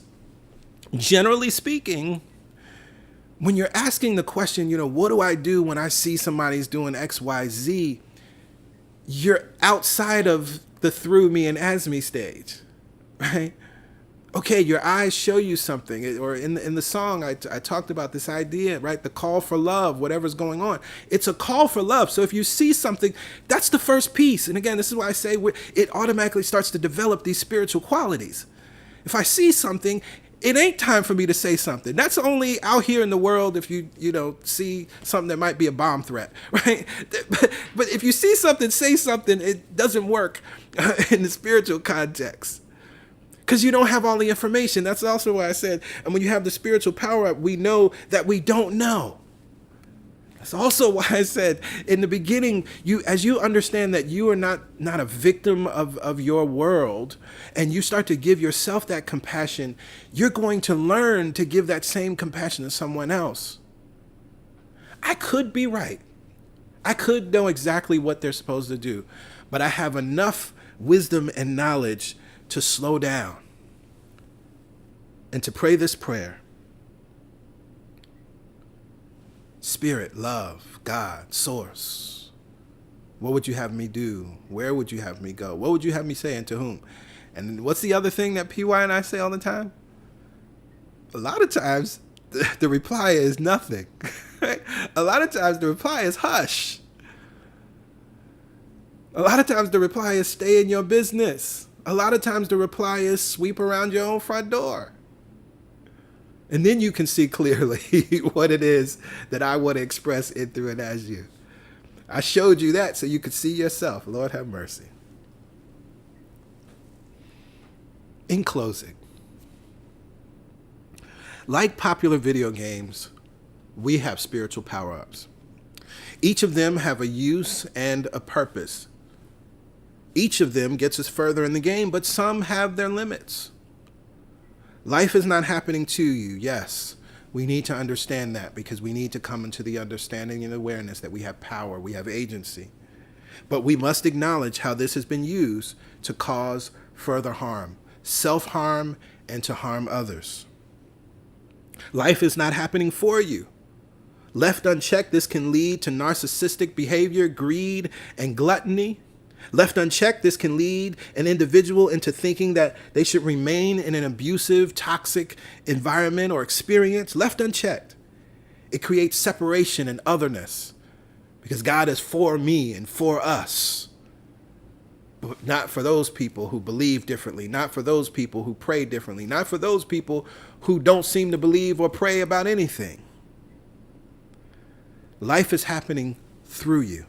generally speaking, when you're asking the question, what do I do when I see somebody's doing X, Y, Z? You're outside of the through me and as me stage, right? Okay, your eyes show you something. Or in the song, I talked about this idea, right? The call for love, whatever's going on. It's a call for love. So if you see something, that's the first piece. And again, this is why I say it automatically starts to develop these spiritual qualities. If I see something, it ain't time for me to say something. That's only out here in the world if you see something that might be a bomb threat, right? But if you see something, say something, it doesn't work in the spiritual context because you don't have all the information. That's also why I said, and when you have the spiritual power up, we know that we don't know. That's also why I said in the beginning, as you understand that you are not a victim of your world, and you start to give yourself that compassion, you're going to learn to give that same compassion to someone else. I could be right. I could know exactly what they're supposed to do, but I have enough wisdom and knowledge to slow down and to pray this prayer. Spirit, love, God, source. What would you have me do? Where would you have me go? What would you have me say and to whom? And what's the other thing that PY and I say all the time? A lot of times, the reply is nothing. A lot of times, the reply is hush. A lot of times, the reply is stay in your business. A lot of times, the reply is sweep around your own front door. And then you can see clearly what it is that I want to express in, through, and as you. I showed you that so you could see yourself. Lord have mercy. In closing, like popular video games, we have spiritual power-ups. Each of them have a use and a purpose. Each of them gets us further in the game, but some have their limits. Life is not happening to you. Yes, we need to understand that because we need to come into the understanding and awareness that we have power, we have agency. But we must acknowledge how this has been used to cause further harm, self-harm, and to harm others. Life is not happening for you. Left unchecked, this can lead to narcissistic behavior, greed, and gluttony. Left unchecked, this can lead an individual into thinking that they should remain in an abusive, toxic environment or experience. Left unchecked, it creates separation and otherness because God is for me and for us. But not for those people who believe differently, not for those people who pray differently, not for those people who don't seem to believe or pray about anything. Life is happening through you.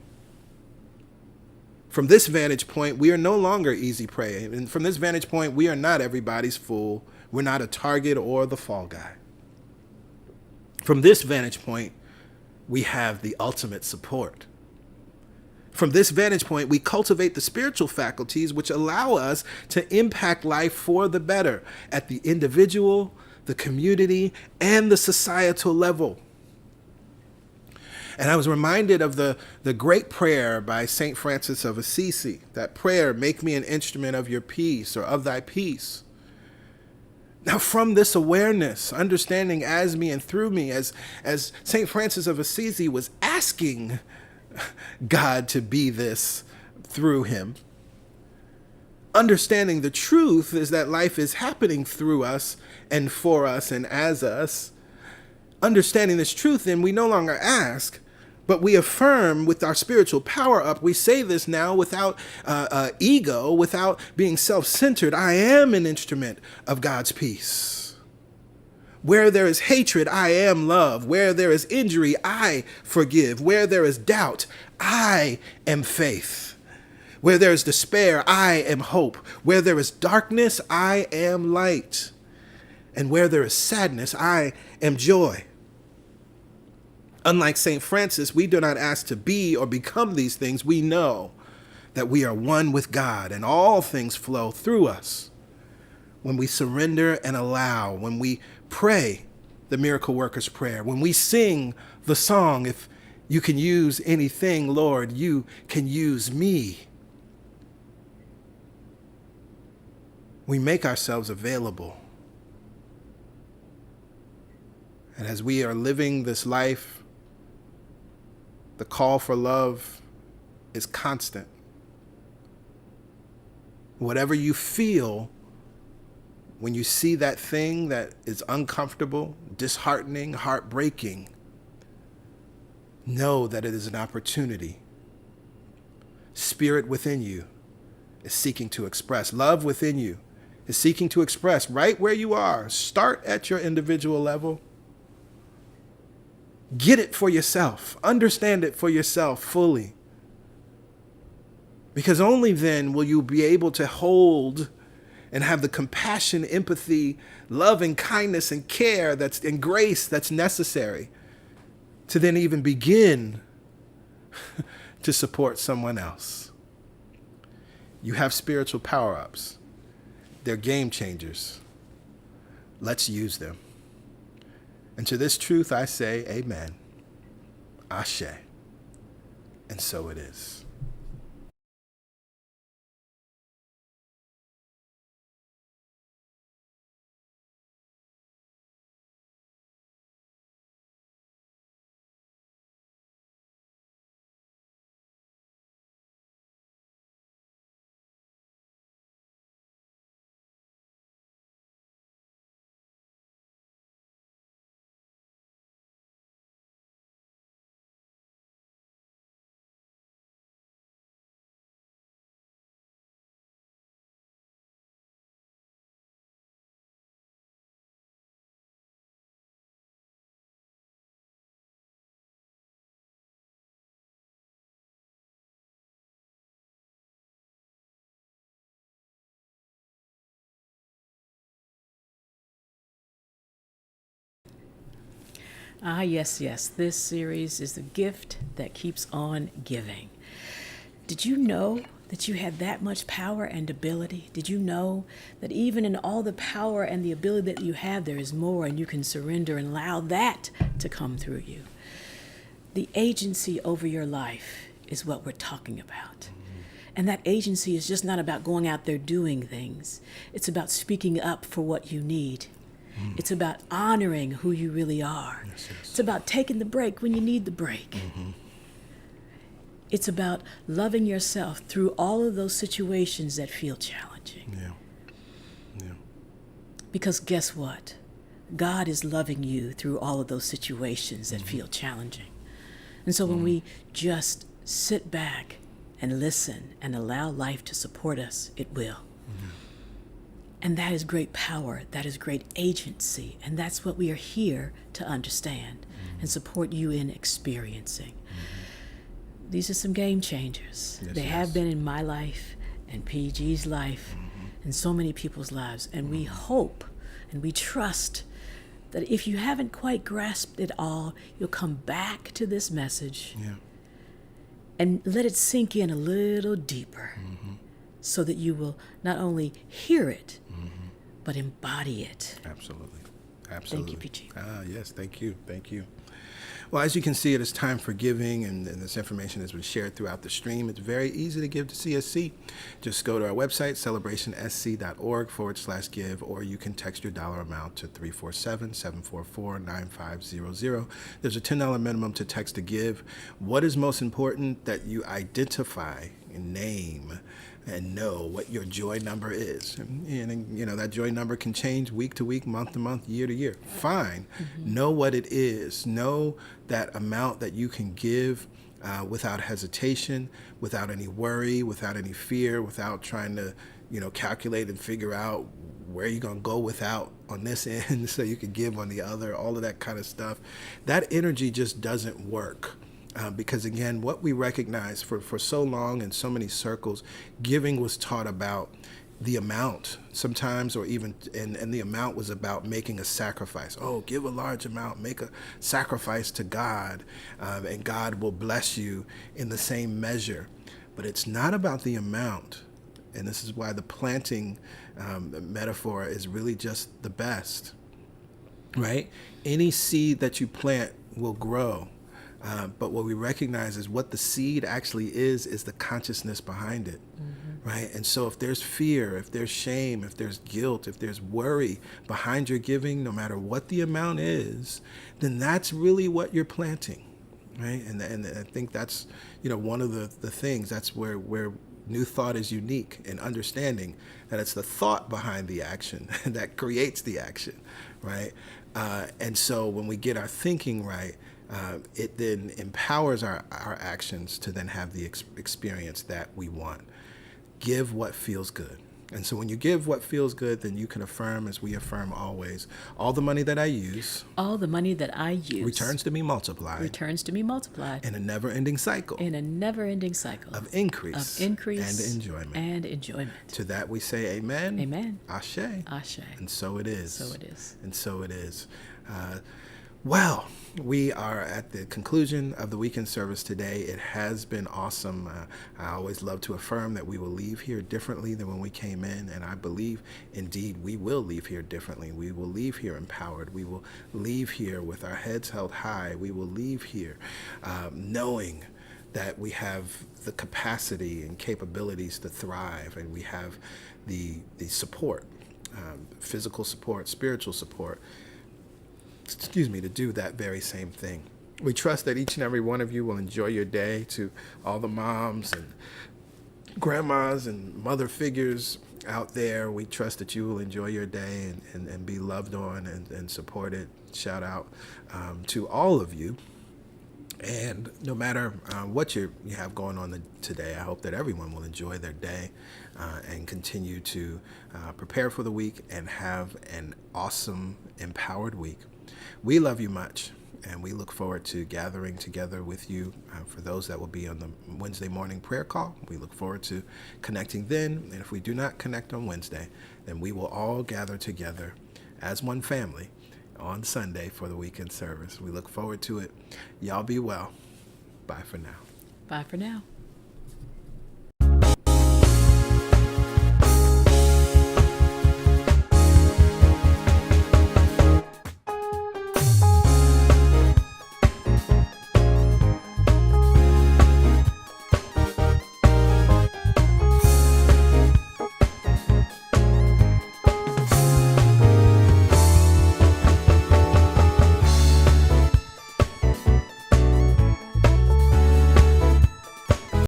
From this vantage point, we are no longer easy prey. And from this vantage point, we are not everybody's fool. We're not a target or the fall guy. From this vantage point, we have the ultimate support. From this vantage point, we cultivate the spiritual faculties which allow us to impact life for the better at the individual, the community, and the societal level. And I was reminded of the great prayer by St. Francis of Assisi, that prayer, make me an instrument of your peace or of thy peace. Now, from this awareness, understanding as me and through me, as St. Francis of Assisi was asking God to be this through him, understanding the truth is that life is happening through us and for us and as us. Understanding this truth, then we no longer ask, but we affirm with our spiritual power up. We say this now without ego, without being self-centered. I am an instrument of God's peace. Where there is hatred, I am love. Where there is injury, I forgive. Where there is doubt, I am faith. Where there is despair, I am hope. Where there is darkness, I am light. And where there is sadness, I am joy. Unlike St. Francis, we do not ask to be or become these things. We know that we are one with God and all things flow through us. When we surrender and allow, when we pray the miracle worker's prayer, when we sing the song, if you can use anything, Lord, you can use me. We make ourselves available. And as we are living this life, the call for love is constant. Whatever you feel when you see that thing that is uncomfortable, disheartening, heartbreaking, know that it is an opportunity. Spirit within you is seeking to express. Love within you is seeking to express right where you are. Start at your individual level. Get it for yourself. Understand it for yourself fully. Because only then will you be able to hold and have the compassion, empathy, love, and kindness and care and grace that's necessary to then even begin to support someone else. You have spiritual power-ups. They're game changers. Let's use them. And to this truth I say, amen, ashe, and so it is. Ah, yes, yes. This series is the gift that keeps on giving. Did you know that you had that much power and ability? Did you know that even in all the power and the ability that you have, there is more, and you can surrender and allow that to come through you? The agency over your life is what we're talking about. And that agency is just not about going out there doing things. It's about speaking up for what you need. It's about honoring who you really are. Yes, yes. It's about taking the break when you need the break. It's about loving yourself through all of those situations that feel challenging. Yeah. Because guess what? God is loving you through all of those situations that feel challenging. And so when we just sit back and listen and allow life to support us, it will. And that is great power. That is great agency. And that's what we are here to understand and support you in experiencing. These are some game changers. Yes, They yes. have been in my life and PG's life and so many people's lives. And we hope and we trust that if you haven't quite grasped it all, you'll come back to this message Yeah. and let it sink in a little deeper so that you will not only hear it, but embody it. Absolutely. Thank you, PG. Yes, thank you. Thank you. Well, as you can see, it is time for giving, and this information has been shared throughout the stream. It's very easy to give to CSC. Just go to our website, celbrationsc.org/give, or you can text your dollar amount to 347-744-9500. There's a $10 minimum to text to give. What is most important? That you identify and name and know what your joy number is. And that joy number can change week to week, month to month, year to year. Fine. Know what it is. Know that amount that you can give without hesitation, without any worry, without any fear, without trying to, calculate and figure out where you're going to go without on this end so you can give on the other, all of that kind of stuff. That energy just doesn't work. Because again, what we recognize for so long in so many circles, giving was taught about the amount sometimes, or even, and the amount was about making a sacrifice. Oh, give a large amount, make a sacrifice to God, and God will bless you in the same measure. But it's not about the amount. And this is why the planting metaphor is really just the best, right? Any seed that you plant will grow. But what we recognize is what the seed actually is the consciousness behind it, right? And so if there's fear, if there's shame, if there's guilt, if there's worry behind your giving, no matter what the amount is, then that's really what you're planting, right? And I think that's, one of the things, that's where New Thought is unique in understanding that it's the thought behind the action that creates the action, right? And so when we get our thinking right, it then empowers our actions to then have the experience that we want. Give what feels good. And so when you give what feels good, then you can affirm, as we affirm always, all the money that I use, All the money that I use returns to me multiplied returns to me multiplied in a never-ending cycle in a never-ending cycle of increase and enjoyment. And enjoyment. To that we say amen. Amen. Ashe. Ashe. And so it is. So it is. And so it is. Well, we are at the conclusion of the weekend service today. It has been awesome. I always love to affirm that we will leave here differently than when we came in, and I believe, indeed, we will leave here differently. We will leave here empowered. We will leave here with our heads held high. We will leave here knowing that we have the capacity and capabilities to thrive, and we have the support, physical support, spiritual support, to do that very same thing. We trust that each and every one of you will enjoy your day. To all the moms and grandmas and mother figures out there, we trust that you will enjoy your day and be loved on and supported. Shout out to all of you. And no matter what you have going on today, I hope that everyone will enjoy their day and continue to prepare for the week and have an awesome, empowered week. We love you much, and we look forward to gathering together with you. For those that will be on the Wednesday morning prayer call, we look forward to connecting then. And if we do not connect on Wednesday, then we will all gather together as one family on Sunday for the weekend service. We look forward to it. Y'all be well. Bye for now. Bye for now.